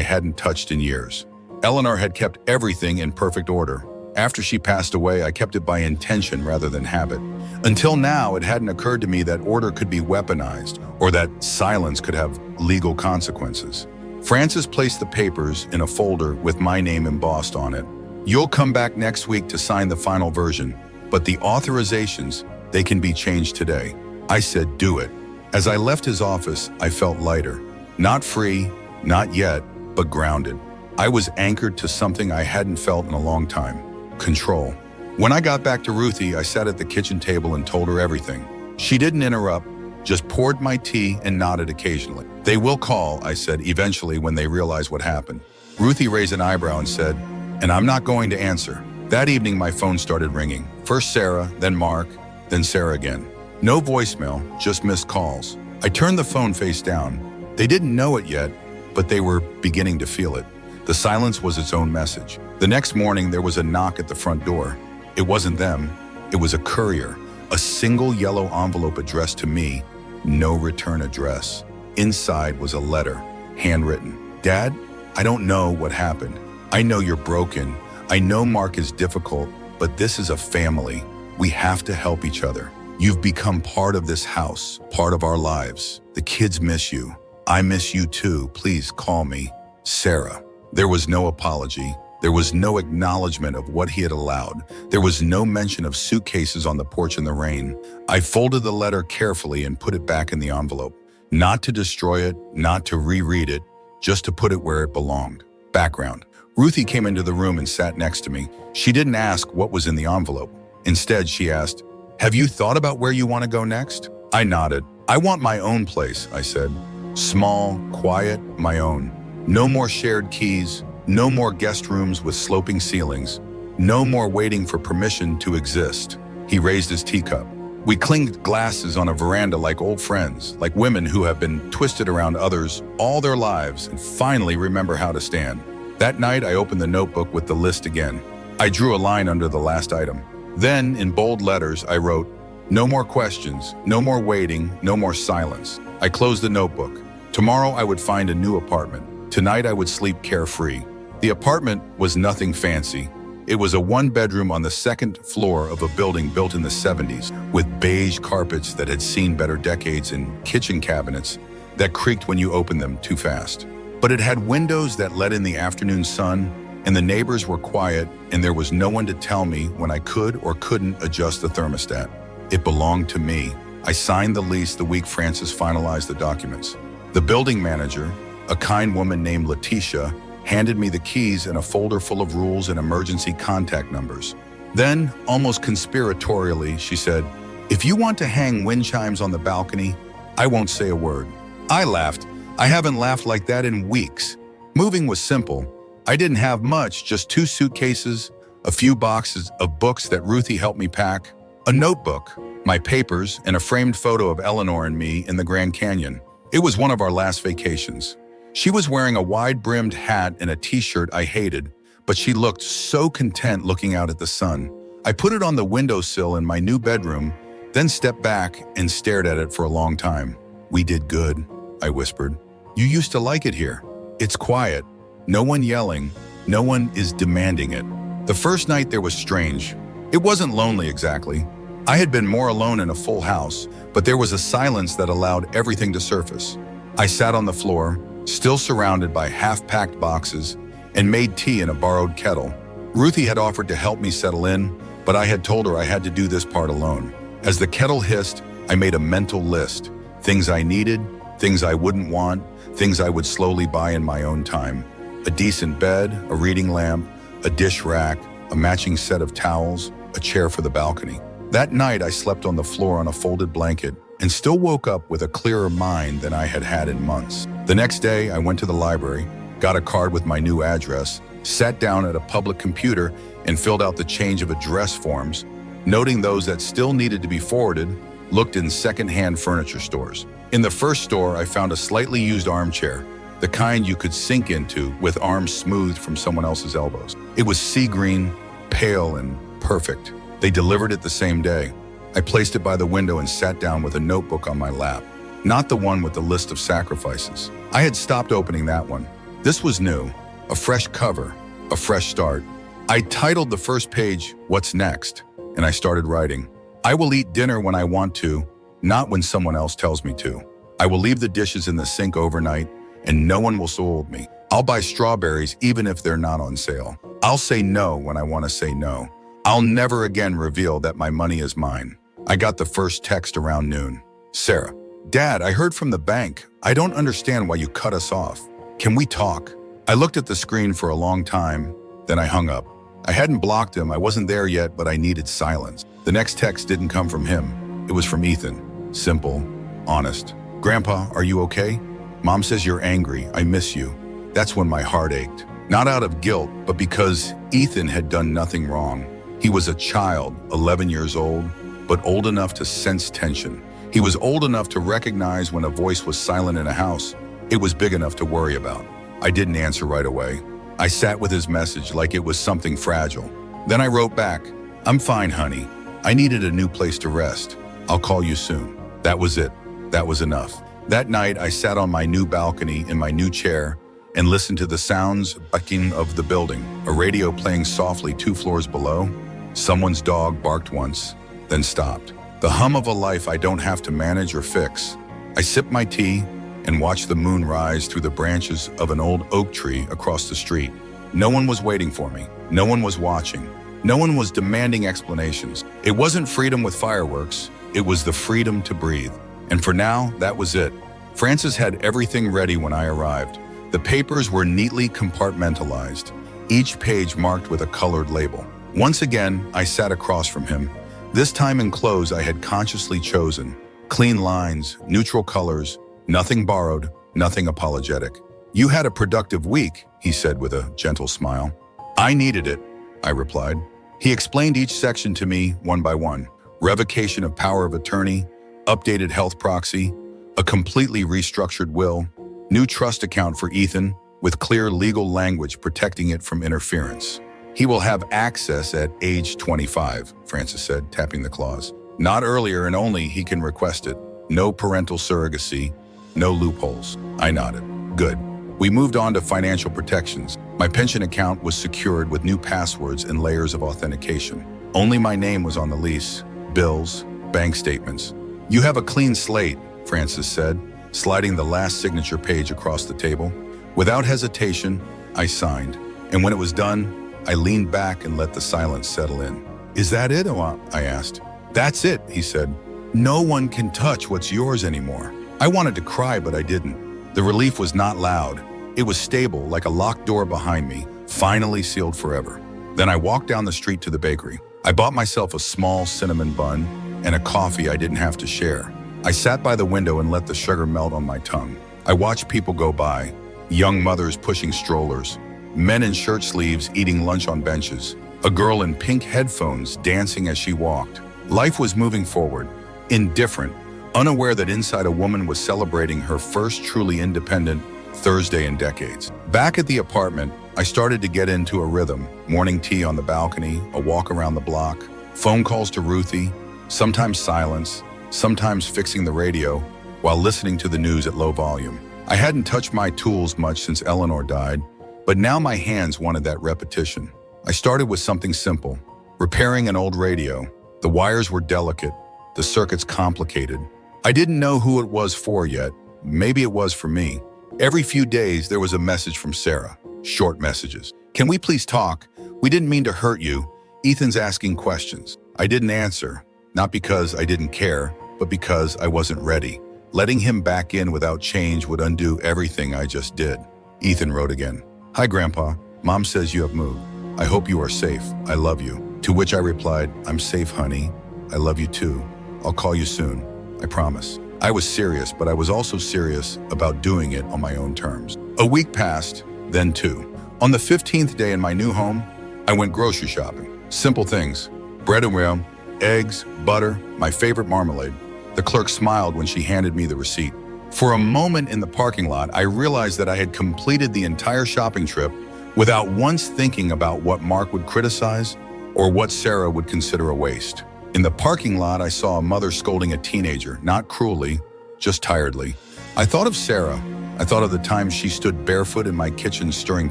Speaker 1: hadn't touched in years. Eleanor had kept everything in perfect order. After she passed away, I kept it by intention rather than habit. Until now, it hadn't occurred to me that order could be weaponized or that silence could have legal consequences. Francis placed the papers in a folder with my name embossed on it. You'll come back next week to sign the final version, but the authorizations, they can be changed today. I said, do it. As I left his office, I felt lighter. Not free, not yet, but grounded. I was anchored to something I hadn't felt in a long time. Control. When I got back to Ruthie, I sat at the kitchen table and told her everything. She didn't interrupt, just poured my tea and nodded occasionally. They will call, I said, eventually when they realize what happened. Ruthie raised an eyebrow and said, and I'm not going to answer. That evening, my phone started ringing. First Sarah, then Mark, then Sarah again. No voicemail, just missed calls. I turned the phone face down. They didn't know it yet, but they were beginning to feel it. The silence was its own message. The next morning, there was a knock at the front door. It wasn't them. It was a courier. A single yellow envelope addressed to me, no return address. Inside was a letter, handwritten. Dad, I don't know what happened. I know you're broken. I know Mark is difficult, but this is a family. We have to help each other. You've become part of this house, part of our lives. The kids miss you. I miss you too. Please call me Sarah. There was no apology. There was no acknowledgement of what he had allowed. There was no mention of suitcases on the porch in the rain. I folded the letter carefully and put it back in the envelope. Not to destroy it, not to reread it, just to put it where it belonged. Background. Ruthie came into the room and sat next to me. She didn't ask what was in the envelope. Instead, she asked, "Have you thought about where you want to go next?" I nodded. "I want my own place," I said. "Small, quiet, my own. No more shared keys, no more guest rooms with sloping ceilings, no more waiting for permission to exist." He raised his teacup. We clinked glasses on a veranda like old friends, like women who have been twisted around others all their lives and finally remember how to stand. That night, I opened the notebook with the list again. I drew a line under the last item. Then, in bold letters, I wrote, "No more questions, no more waiting, no more silence." I closed the notebook. Tomorrow, I would find a new apartment. Tonight, I would sleep carefree. The apartment was nothing fancy. It was a one-bedroom on the second floor of a building built in the 70s, with beige carpets that had seen better decades and kitchen cabinets that creaked when you opened them too fast. But it had windows that let in the afternoon sun, and the neighbors were quiet, and there was no one to tell me when I could or couldn't adjust the thermostat. It belonged to me. I signed the lease the week Francis finalized the documents. The building manager, a kind woman named Letitia, handed me the keys and a folder full of rules and emergency contact numbers. Then, almost conspiratorially, she said, "If you want to hang wind chimes on the balcony, I won't say a word." I laughed. I haven't laughed like that in weeks. Moving was simple. I didn't have much, just 2 suitcases, a few boxes of books that Ruthie helped me pack, a notebook, my papers, and a framed photo of Eleanor and me in the Grand Canyon. It was one of our last vacations. She was wearing a wide-brimmed hat and a t-shirt I hated, but she looked so content looking out at the sun. I put it on the windowsill in my new bedroom, then stepped back and stared at it for a long time. "We did good," I whispered. "You used to like it here. It's quiet. No one yelling. No one is demanding it." The first night there was strange. It wasn't lonely exactly. I had been more alone in a full house, but there was a silence that allowed everything to surface. I sat on the floor, still surrounded by half-packed boxes, and made tea in a borrowed kettle. Ruthie had offered to help me settle in, but I had told her I had to do this part alone. As the kettle hissed, I made a mental list. Things I needed, things I wouldn't want, things I would slowly buy in my own time. A decent bed, a reading lamp, a dish rack, a matching set of towels, a chair for the balcony. That night, I slept on the floor on a folded blanket and still woke up with a clearer mind than I had had in months. The next day, I went to the library, got a card with my new address, sat down at a public computer, and filled out the change of address forms, noting those that still needed to be forwarded, looked in second-hand furniture stores. In the first store, I found a slightly used armchair, the kind you could sink into with arms smoothed from someone else's elbows. It was sea green, pale, and perfect. They delivered it the same day. I placed it by the window and sat down with a notebook on my lap. Not the one with the list of sacrifices. I had stopped opening that one. This was new, a fresh cover, a fresh start. I titled the first page, "What's Next?" and I started writing. "I will eat dinner when I want to, not when someone else tells me to. I will leave the dishes in the sink overnight, and no one will scold me. I'll buy strawberries even if they're not on sale. I'll say no when I want to say no. I'll never again reveal that my money is mine." I got the first text around noon. "Sarah, Dad, I heard from the bank. I don't understand why you cut us off. Can we talk?" I looked at the screen for a long time, then I hung up. I hadn't blocked him, I wasn't there yet, but I needed silence. The next text didn't come from him. It was from Ethan. Simple, honest. "Grandpa, are you okay? Mom says you're angry. I miss you." That's when my heart ached. Not out of guilt, but because Ethan had done nothing wrong. He was a child, 11 years old, but old enough to sense tension. He was old enough to recognize when a voice was silent in a house. It was big enough to worry about. I didn't answer right away. I sat with his message like it was something fragile. Then I wrote back, "I'm fine, honey. I needed a new place to rest. I'll call you soon." That was it. That was enough. That night, I sat on my new balcony in my new chair and listened to the sounds bucking of the building, a radio playing softly 2 floors below. Someone's dog barked once, then stopped. The hum of a life I don't have to manage or fix. I sipped my tea and watched the moon rise through the branches of an old oak tree across the street. No one was waiting for me. No one was watching. No one was demanding explanations. It wasn't freedom with fireworks. It was the freedom to breathe. And for now, that was it. Francis had everything ready when I arrived. The papers were neatly compartmentalized, each page marked with a colored label. Once again, I sat across from him. This time in clothes I had consciously chosen. Clean lines, neutral colors, nothing borrowed, nothing apologetic. "You had a productive week," he said with a gentle smile. "I needed it," I replied. He explained each section to me one by one. Revocation of power of attorney, updated health proxy, a completely restructured will, new trust account for Ethan with clear legal language protecting it from interference. "He will have access at age 25, Francis said, tapping the clause. "Not earlier, and only he can request it. No parental surrogacy, no loopholes." I nodded. Good. We moved on to financial protections. My pension account was secured with new passwords and layers of authentication. Only my name was on the lease, bills, bank statements. "You have a clean slate," Francis said, sliding the last signature page across the table. Without hesitation, I signed, and when it was done, I leaned back and let the silence settle in. "Is that it?" I asked. "That's it," he said. "No one can touch what's yours anymore." I wanted to cry, but I didn't. The relief was not loud. It was stable, like a locked door behind me, finally sealed forever. Then I walked down the street to the bakery. I bought myself a small cinnamon bun and a coffee I didn't have to share. I sat by the window and let the sugar melt on my tongue. I watched people go by, young mothers pushing strollers, men in shirt sleeves eating lunch on benches, a girl in pink headphones dancing as she walked. Life was moving forward, indifferent, unaware that inside a woman was celebrating her first truly independent Thursday in decades. Back at the apartment, I started to get into a rhythm. Morning tea on the balcony, a walk around the block, phone calls to Ruthie, sometimes silence, sometimes fixing the radio while listening to the news at low volume. I hadn't touched my tools much since Eleanor died, but now my hands wanted that repetition. I started with something simple, repairing an old radio. The wires were delicate, the circuits complicated. I didn't know who it was for yet. Maybe it was for me. Every few days, there was a message from Sarah. Short messages. "Can we please talk? We didn't mean to hurt you. Ethan's asking questions." I didn't answer, not because I didn't care, but because I wasn't ready. Letting him back in without change would undo everything I just did. Ethan wrote again. "Hi, Grandpa. Mom says you have moved. I hope you are safe. I love you." To which I replied, "I'm safe, honey. I love you too. I'll call you soon. I promise." I was serious, but I was also serious about doing it on my own terms. A week passed, then two. On the 15th day in my new home, I went grocery shopping. Simple things. Bread and whey, eggs, butter, my favorite marmalade. The clerk smiled when she handed me the receipt. For a moment in the parking lot, I realized that I had completed the entire shopping trip without once thinking about what Mark would criticize or what Sarah would consider a waste. In the parking lot, I saw a mother scolding a teenager, not cruelly, just tiredly. I thought of Sarah. I thought of the time she stood barefoot in my kitchen stirring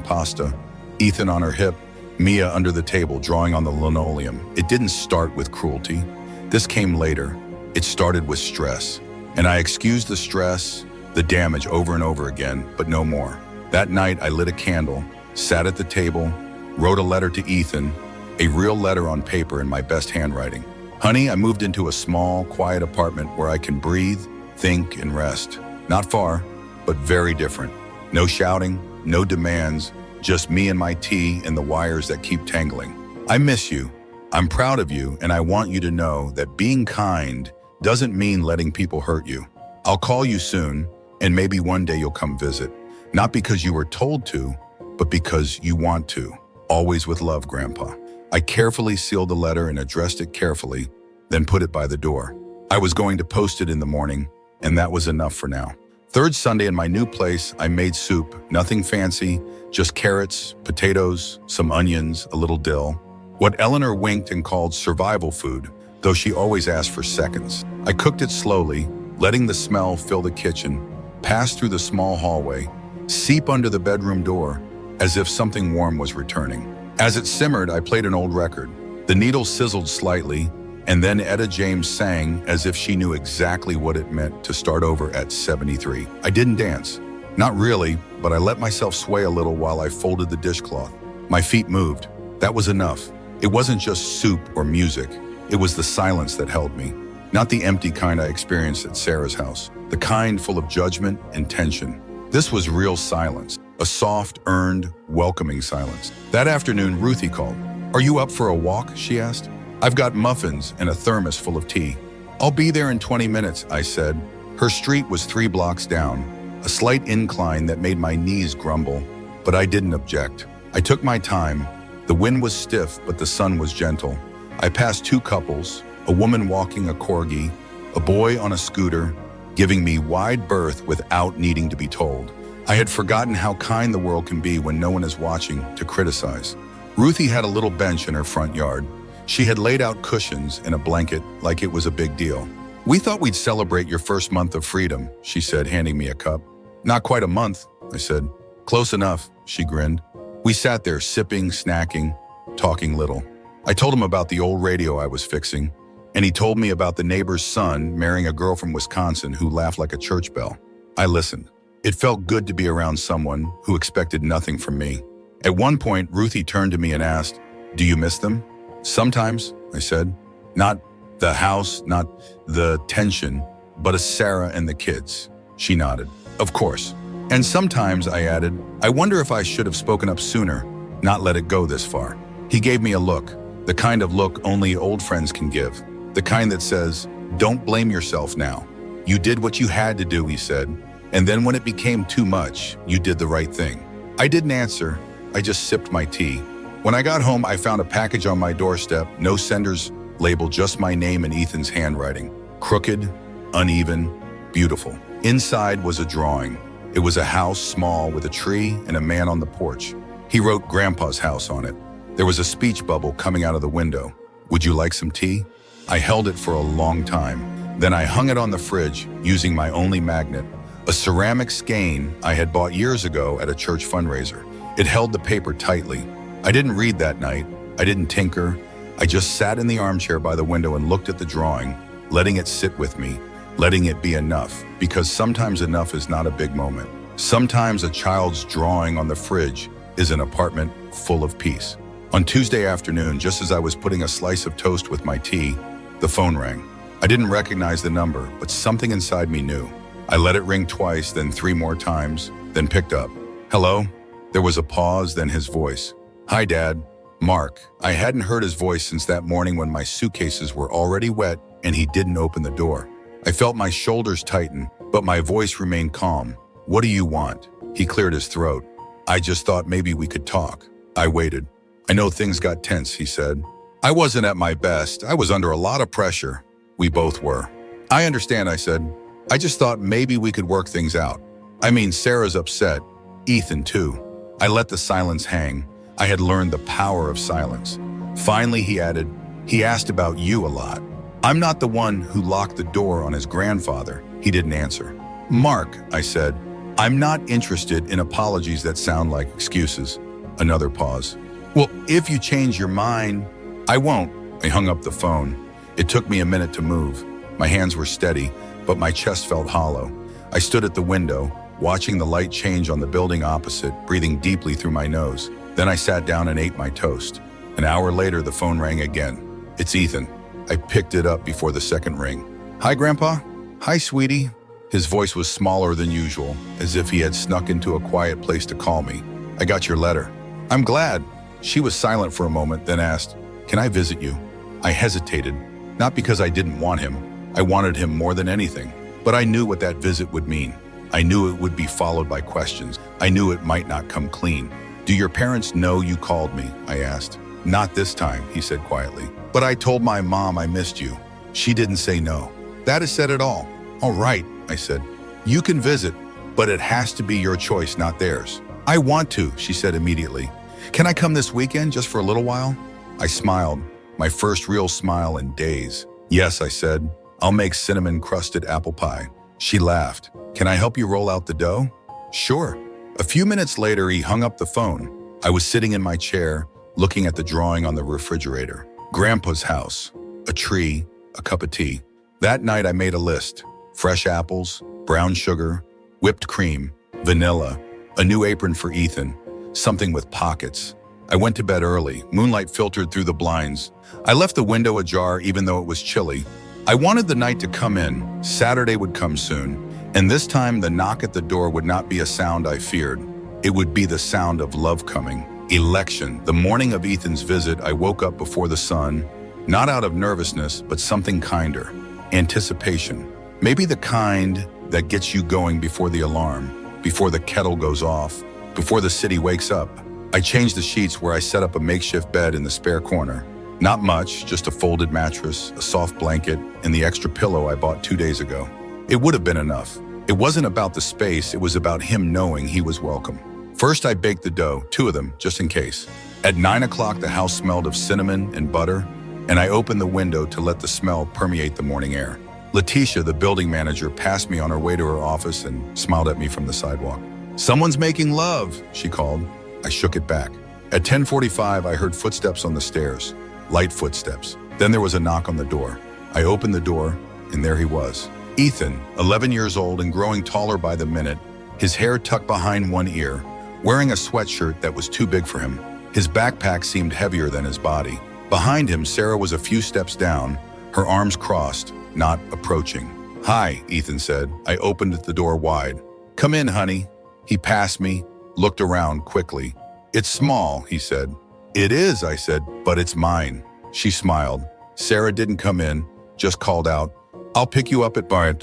Speaker 1: pasta, Ethan on her hip, Mia under the table drawing on the linoleum. It didn't start with cruelty. This came later. It started with stress. And I excused the stress, the damage over and over again, but no more. That night, I lit a candle, sat at the table, wrote a letter to Ethan, a real letter on paper in my best handwriting. "Honey, I moved into a small, quiet apartment where I can breathe, think, and rest. Not far, but very different. No shouting, no demands, just me and my tea and the wires that keep tangling. I miss you. I'm proud of you, and I want you to know that being kind doesn't mean letting people hurt you. I'll call you soon, and maybe one day you'll come visit. Not because you were told to, but because you want to. Always with love, Grandpa." I carefully sealed the letter and addressed it carefully, then put it by the door. I was going to post it in the morning, and that was enough for now. Third Sunday in my new place, I made soup. Nothing fancy, just carrots, potatoes, some onions, a little dill. What Eleanor winked and called survival food, though she always asked for seconds. I cooked it slowly, letting the smell fill the kitchen, pass through the small hallway, seep under the bedroom door, as if something warm was returning. As it simmered, I played an old record. The needle sizzled slightly, and then Etta James sang as if she knew exactly what it meant to start over at 73. I didn't dance. Not really, but I let myself sway a little while I folded the dishcloth. My feet moved. That was enough. It wasn't just soup or music. It was the silence that held me. Not the empty kind I experienced at Sarah's house. the kind full of judgment and tension. This was real silence, a soft, earned, welcoming silence. That afternoon, Ruthie called. "Are you up for a walk?" she asked. "I've got muffins and a thermos full of tea." "I'll be there in 20 minutes, I said. Her street was 3 blocks down, a slight incline that made my knees grumble, but I didn't object. I took my time. The wind was stiff, but the sun was gentle. I passed 2 couples, a woman walking a corgi, a boy on a scooter, giving me wide berth without needing to be told. I had forgotten how kind the world can be when no one is watching to criticize. Ruthie had a little bench in her front yard. She had laid out cushions and a blanket like it was a big deal. "We thought we'd celebrate your first month of freedom," she said, handing me a cup. "Not quite a month," I said. "Close enough," she grinned. We sat there sipping, snacking, talking little. I told him about the old radio I was fixing, and he told me about the neighbor's son marrying a girl from Wisconsin who laughed like a church bell. I listened. It felt good to be around someone who expected nothing from me. At one point, Ruthie turned to me and asked, "Do you miss them?" "Sometimes," I said. "Not the house, not the tension, but a Sarah and the kids." She nodded. "Of course." "And sometimes," I added, "I wonder if I should have spoken up sooner, not let it go this far." He gave me a look, the kind of look only old friends can give, the kind that says, "Don't blame yourself now. You did what you had to do," he said, "and then when it became too much, you did the right thing." I didn't answer. I just sipped my tea. When I got home, I found a package on my doorstep, no sender's label, just my name in Ethan's handwriting. Crooked, uneven, beautiful. Inside was a drawing. It was a house, small, with a tree and a man on the porch. He wrote Grandpa's house on it. There was a speech bubble coming out of the window. "Would you like some tea?" I held it for a long time. Then I hung it on the fridge, using my only magnet, a ceramic skein I had bought years ago at a church fundraiser. It held the paper tightly. I didn't read that night. I didn't tinker. I just sat in the armchair by the window and looked at the drawing, letting it sit with me, letting it be enough, because sometimes enough is not a big moment. Sometimes a child's drawing on the fridge is an apartment full of peace. On Tuesday afternoon, just as I was putting a slice of toast with my tea, the phone rang. I didn't recognize the number, but something inside me knew. I let it ring twice, then 3 more times, then picked up. "Hello?" There was a pause, then his voice. "Hi, Dad. Mark." I hadn't heard his voice since that morning when my suitcases were already wet and he didn't open the door. I felt my shoulders tighten, but my voice remained calm. "What do you want?" He cleared his throat. "I just thought maybe we could talk." I waited. "I know things got tense," he said. "I wasn't at my best. I was under a lot of pressure." We both were. "I understand," I said. "I just thought maybe we could work things out. I mean, Sarah's upset. Ethan, too." I let the silence hang. I had learned the power of silence. Finally, he added, "He asked about you a lot." "I'm not the one who locked the door on his grandfather." He didn't answer. "Mark," I said, "I'm not interested in apologies that sound like excuses." Another pause. "Well, if you change your mind..." "I won't." I hung up the phone. It took me a minute to move. My hands were steady, but my chest felt hollow. I stood at the window, watching the light change on the building opposite, breathing deeply through my nose. Then I sat down and ate my toast. An hour later, the phone rang again. "It's Ethan." I picked it up before the second ring. "Hi, Grandpa." "Hi, sweetie." His voice was smaller than usual, as if he had snuck into a quiet place to call me. "I got your letter." "I'm glad." She was silent for a moment, then asked, "Can I visit you?" I hesitated, not because I didn't want him. I wanted him more than anything, but I knew what that visit would mean. I knew it would be followed by questions. I knew it might not come clean. "Do your parents know you called me?" I asked. "Not this time," he said quietly. "But I told my mom I missed you. She didn't say no." "That has said it all." "All right," I said. "You can visit, but it has to be your choice, not theirs." "I want to," she said immediately. "Can I come this weekend, just for a little while?" I smiled, my first real smile in days. "Yes," I said. "I'll make cinnamon-crusted apple pie." She laughed. "Can I help you roll out the dough?" "Sure." A few minutes later, he hung up the phone. I was sitting in my chair, looking at the drawing on the refrigerator. Grandpa's house, a tree, a cup of tea. That night, I made a list. Fresh apples, brown sugar, whipped cream, vanilla, a new apron for Ethan, something with pockets. I went to bed early. Moonlight filtered through the blinds. I left the window ajar even though it was chilly. I wanted the night to come in. Saturday would come soon, And this time, the knock at the door would not be a sound I feared. It would be the sound of love coming. Election. The morning of Ethan's visit, I woke up before the sun, not out of nervousness, but something kinder. Anticipation. Maybe the kind that gets you going before the alarm, before the kettle goes off, before the city wakes up. I changed the sheets where I set up a makeshift bed in the spare corner. Not much, just a folded mattress, a soft blanket, and the extra pillow I bought 2 days ago. It would have been enough. It wasn't about the space, it was about him knowing he was welcome. First, I baked the dough, 2 of them, just in case. At 9 o'clock, the house smelled of cinnamon and butter, and I opened the window to let the smell permeate the morning air. Letitia, the building manager, passed me on her way to her office and smiled at me from the sidewalk. "Someone's making love," she called. I shook it back. At 10:45, I heard footsteps on the stairs, light footsteps. Then there was a knock on the door. I opened the door, and there he was. Ethan, 11 years old and growing taller by the minute, his hair tucked behind one ear, wearing a sweatshirt that was too big for him. His backpack seemed heavier than his body. Behind him, Sarah was a few steps down, her arms crossed, not approaching. "Hi," Ethan said. I opened the door wide. "Come in, honey." He passed me, looked around quickly. "It's small," he said. "It is," I said, "but it's mine." She smiled. Sarah didn't come in, just called out, "I'll pick you up at Barret."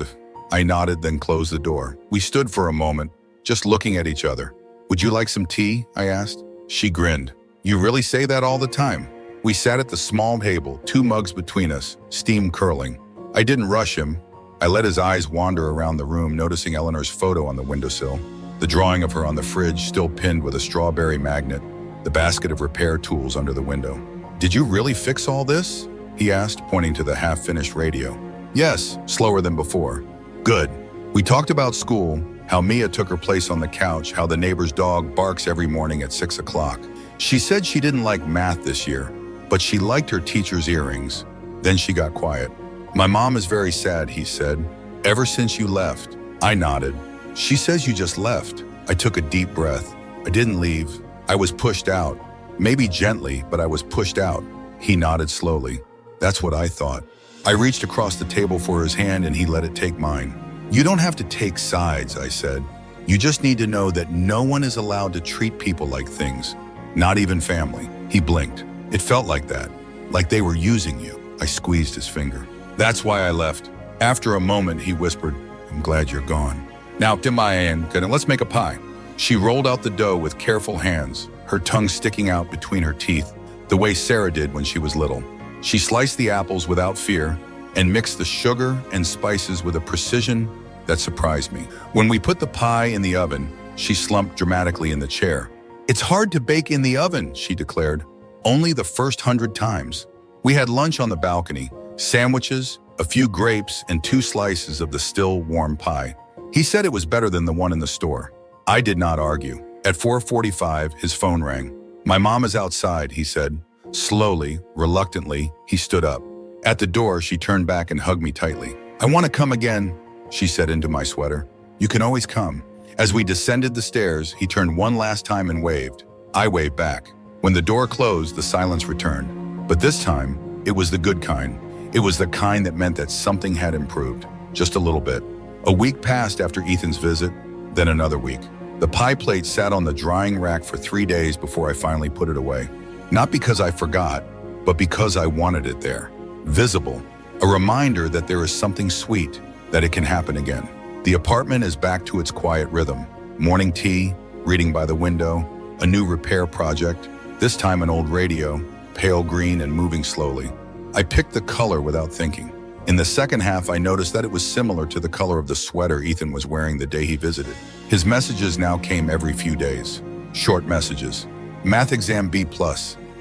Speaker 1: I nodded, then closed the door. We stood for a moment, just looking at each other. "Would you like some tea?" I asked. She grinned. "You really say that all the time?" We sat at the small table, 2 mugs between us, steam curling. I didn't rush him. I let his eyes wander around the room, noticing Eleanor's photo on the windowsill, the drawing of her on the fridge still pinned with a strawberry magnet, the basket of repair tools under the window. "Did you really fix all this?" he asked, pointing to the half-finished radio. "Yes, slower than before." "Good." We talked about school, how Mia took her place on the couch, how the neighbor's dog barks every morning at 6 o'clock. She said she didn't like math this year, but she liked her teacher's earrings. Then she got quiet. "My mom is very sad," he said. "Ever since you left." I nodded. "She says you just left." I took a deep breath. I didn't leave. I was pushed out. Maybe gently, but I was pushed out. He nodded slowly. "That's what I thought." I reached across the table for his hand and he let it take mine. "You don't have to take sides," I said. "You just need to know that no one is allowed to treat people like things, not even family." He blinked. "It felt like that, like they were using you." I squeezed his finger. "That's why I left." After a moment, he whispered, "I'm glad you're gone. Now, let's make a pie." She rolled out the dough with careful hands, her tongue sticking out between her teeth, the way Sarah did when she was little. She sliced the apples without fear and mixed the sugar and spices with a precision that surprised me. When we put the pie in the oven, she slumped dramatically in the chair. "It's hard to bake in the oven," she declared. "Only the first 100 times." We had lunch on the balcony, sandwiches, a few grapes, and 2 slices of the still warm pie. He said it was better than the one in the store. I did not argue. At 4:45, his phone rang. "My mom is outside," he said. Slowly, reluctantly, he stood up. At the door, she turned back and hugged me tightly. "I want to come again," she said into my sweater. "You can always come." As we descended the stairs, he turned one last time and waved. I waved back. When the door closed, the silence returned. But this time, it was the good kind. It was the kind that meant that something had improved, just a little bit. A week passed after Ethan's visit, then another week. The pie plate sat on the drying rack for 3 days before I finally put it away. Not because I forgot, but because I wanted it there. Visible. A reminder that there is something sweet, that it can happen again. The apartment is back to its quiet rhythm. Morning tea, reading by the window, a new repair project, this time an old radio, pale green and moving slowly. I picked the color without thinking. In the second half, I noticed that it was similar to the color of the sweater Ethan was wearing the day he visited. His messages now came every few days. Short messages. "Math exam B+,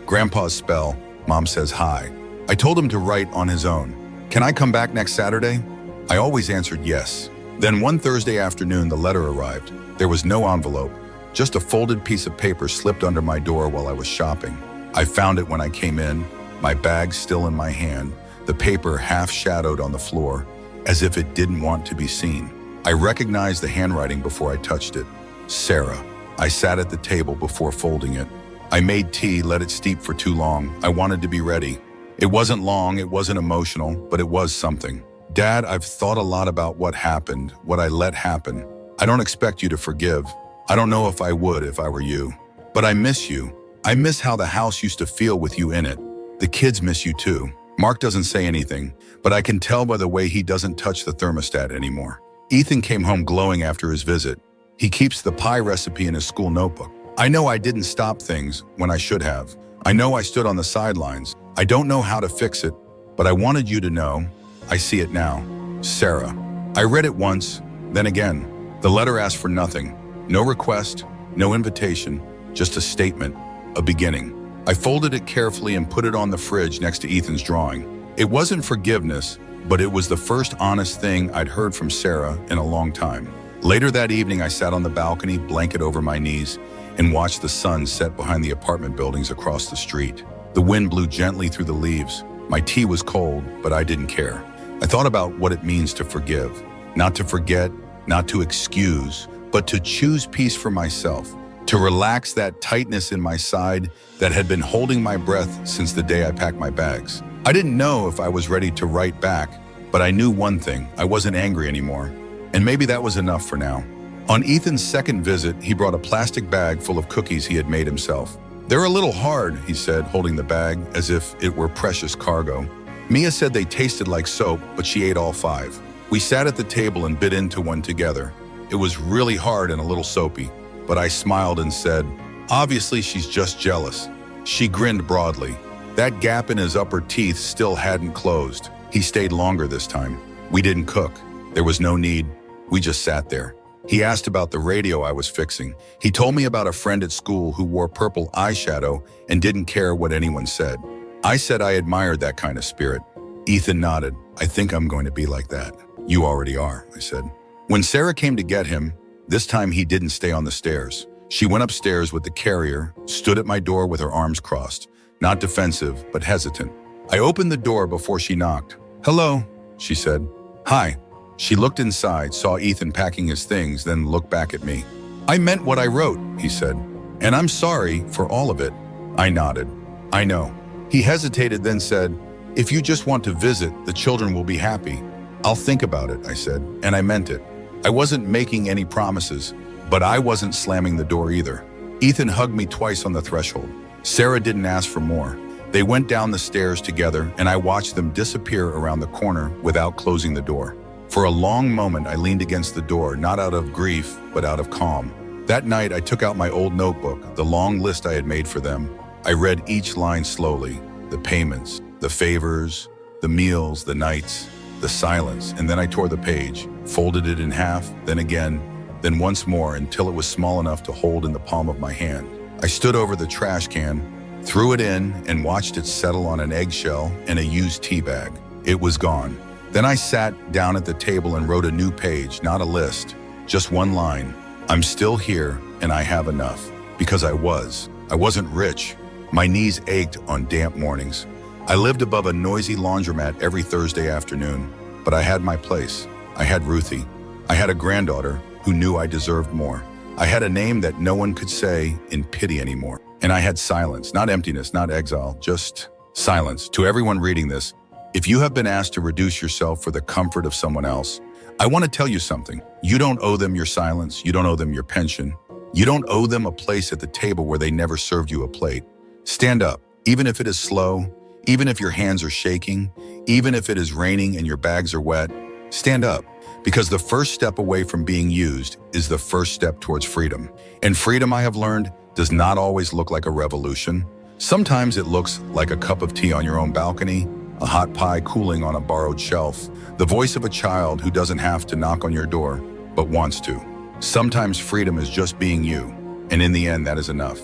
Speaker 1: Grandpa's spell, Mom says hi." I told him to write on his own. "Can I come back next Saturday?" I always answered yes. Then one Thursday afternoon, the letter arrived. There was no envelope, just a folded piece of paper slipped under my door while I was shopping. I found it when I came in, my bag still in my hand, the paper half shadowed on the floor, as if it didn't want to be seen. I recognized the handwriting before I touched it. Sarah. I sat at the table before folding it. I made tea, let it steep for too long. I wanted to be ready. It wasn't long, it wasn't emotional, but it was something. Dad, I've thought a lot about what happened, what I let happen. I don't expect you to forgive. I don't know if I would if I were you. But I miss you. I miss how the house used to feel with you in it. The kids miss you too. Mark doesn't say anything, but I can tell by the way he doesn't touch the thermostat anymore. Ethan came home glowing after his visit. He keeps the pie recipe in his school notebook. I know I didn't stop things when I should have. I know I stood on the sidelines. I don't know how to fix it, but I wanted you to know. I see it now. Sarah. I read it once, then again. The letter asked for nothing. No request, no invitation, just a statement, a beginning. I folded it carefully and put it on the fridge next to Ethan's drawing. It wasn't forgiveness, but it was the first honest thing I'd heard from Sarah in a long time. Later that evening, I sat on the balcony, blanket over my knees, and watched the sun set behind the apartment buildings across the street. The wind blew gently through the leaves. My tea was cold, but I didn't care. I thought about what it means to forgive, not to forget, not to excuse, but to choose peace for myself, to relax that tightness in my side that had been holding my breath since the day I packed my bags. I didn't know if I was ready to write back, but I knew one thing: I wasn't angry anymore. And maybe that was enough for now. On Ethan's second visit, he brought a plastic bag full of cookies he had made himself. "They're a little hard," he said, holding the bag as if it were precious cargo. Mia said they tasted like soap, but she ate all 5. We sat at the table and bit into one together. It was really hard and a little soapy, but I smiled and said, "Obviously she's just jealous." She grinned broadly. That gap in his upper teeth still hadn't closed. He stayed longer this time. We didn't cook. There was no need. We just sat there. He asked about the radio I was fixing. He told me about a friend at school who wore purple eyeshadow and didn't care what anyone said. I said I admired that kind of spirit. Ethan nodded. "I think I'm going to be like that." "You already are," I said. When Sarah came to get him, this time he didn't stay on the stairs. She went upstairs with the carrier, stood at my door with her arms crossed, not defensive, but hesitant. I opened the door before she knocked. "Hello," she said. "Hi." She looked inside, saw Ethan packing his things, then looked back at me. "I meant what I wrote," he said. "And I'm sorry for all of it." I nodded. "I know." He hesitated, then said, "If you just want to visit, the children will be happy." "I'll think about it," I said, and I meant it. I wasn't making any promises, but I wasn't slamming the door either. Ethan hugged me twice on the threshold. Sarah didn't ask for more. They went down the stairs together, and I watched them disappear around the corner without closing the door. For a long moment, I leaned against the door, not out of grief, but out of calm. That night, I took out my old notebook, the long list I had made for them. I read each line slowly, the payments, the favors, the meals, the nights, the silence, and then I tore the page, folded it in half, then again, then once more until it was small enough to hold in the palm of my hand. I stood over the trash can, threw it in, and watched it settle on an eggshell and a used tea bag. It was gone. Then I sat down at the table and wrote a new page, not a list, just one line. "I'm still here, and I have enough." Because I wasn't rich. My knees ached on damp mornings. I lived above a noisy laundromat every Thursday afternoon, but I had my place. I had Ruthie. I had a granddaughter who knew I deserved more. I had a name that no one could say in pity anymore. And I had silence, not emptiness, not exile, just silence. To everyone reading this, if you have been asked to reduce yourself for the comfort of someone else, I want to tell you something. You don't owe them your silence. You don't owe them your pension. You don't owe them a place at the table where they never served you a plate. Stand up, even if it is slow, even if your hands are shaking, even if it is raining and your bags are wet. Stand up, because the first step away from being used is the first step towards freedom. And freedom, I have learned, does not always look like a revolution. Sometimes it looks like a cup of tea on your own balcony, a hot pie cooling on a borrowed shelf, the voice of a child who doesn't have to knock on your door, but wants to. Sometimes freedom is just being you, and in the end, that is enough.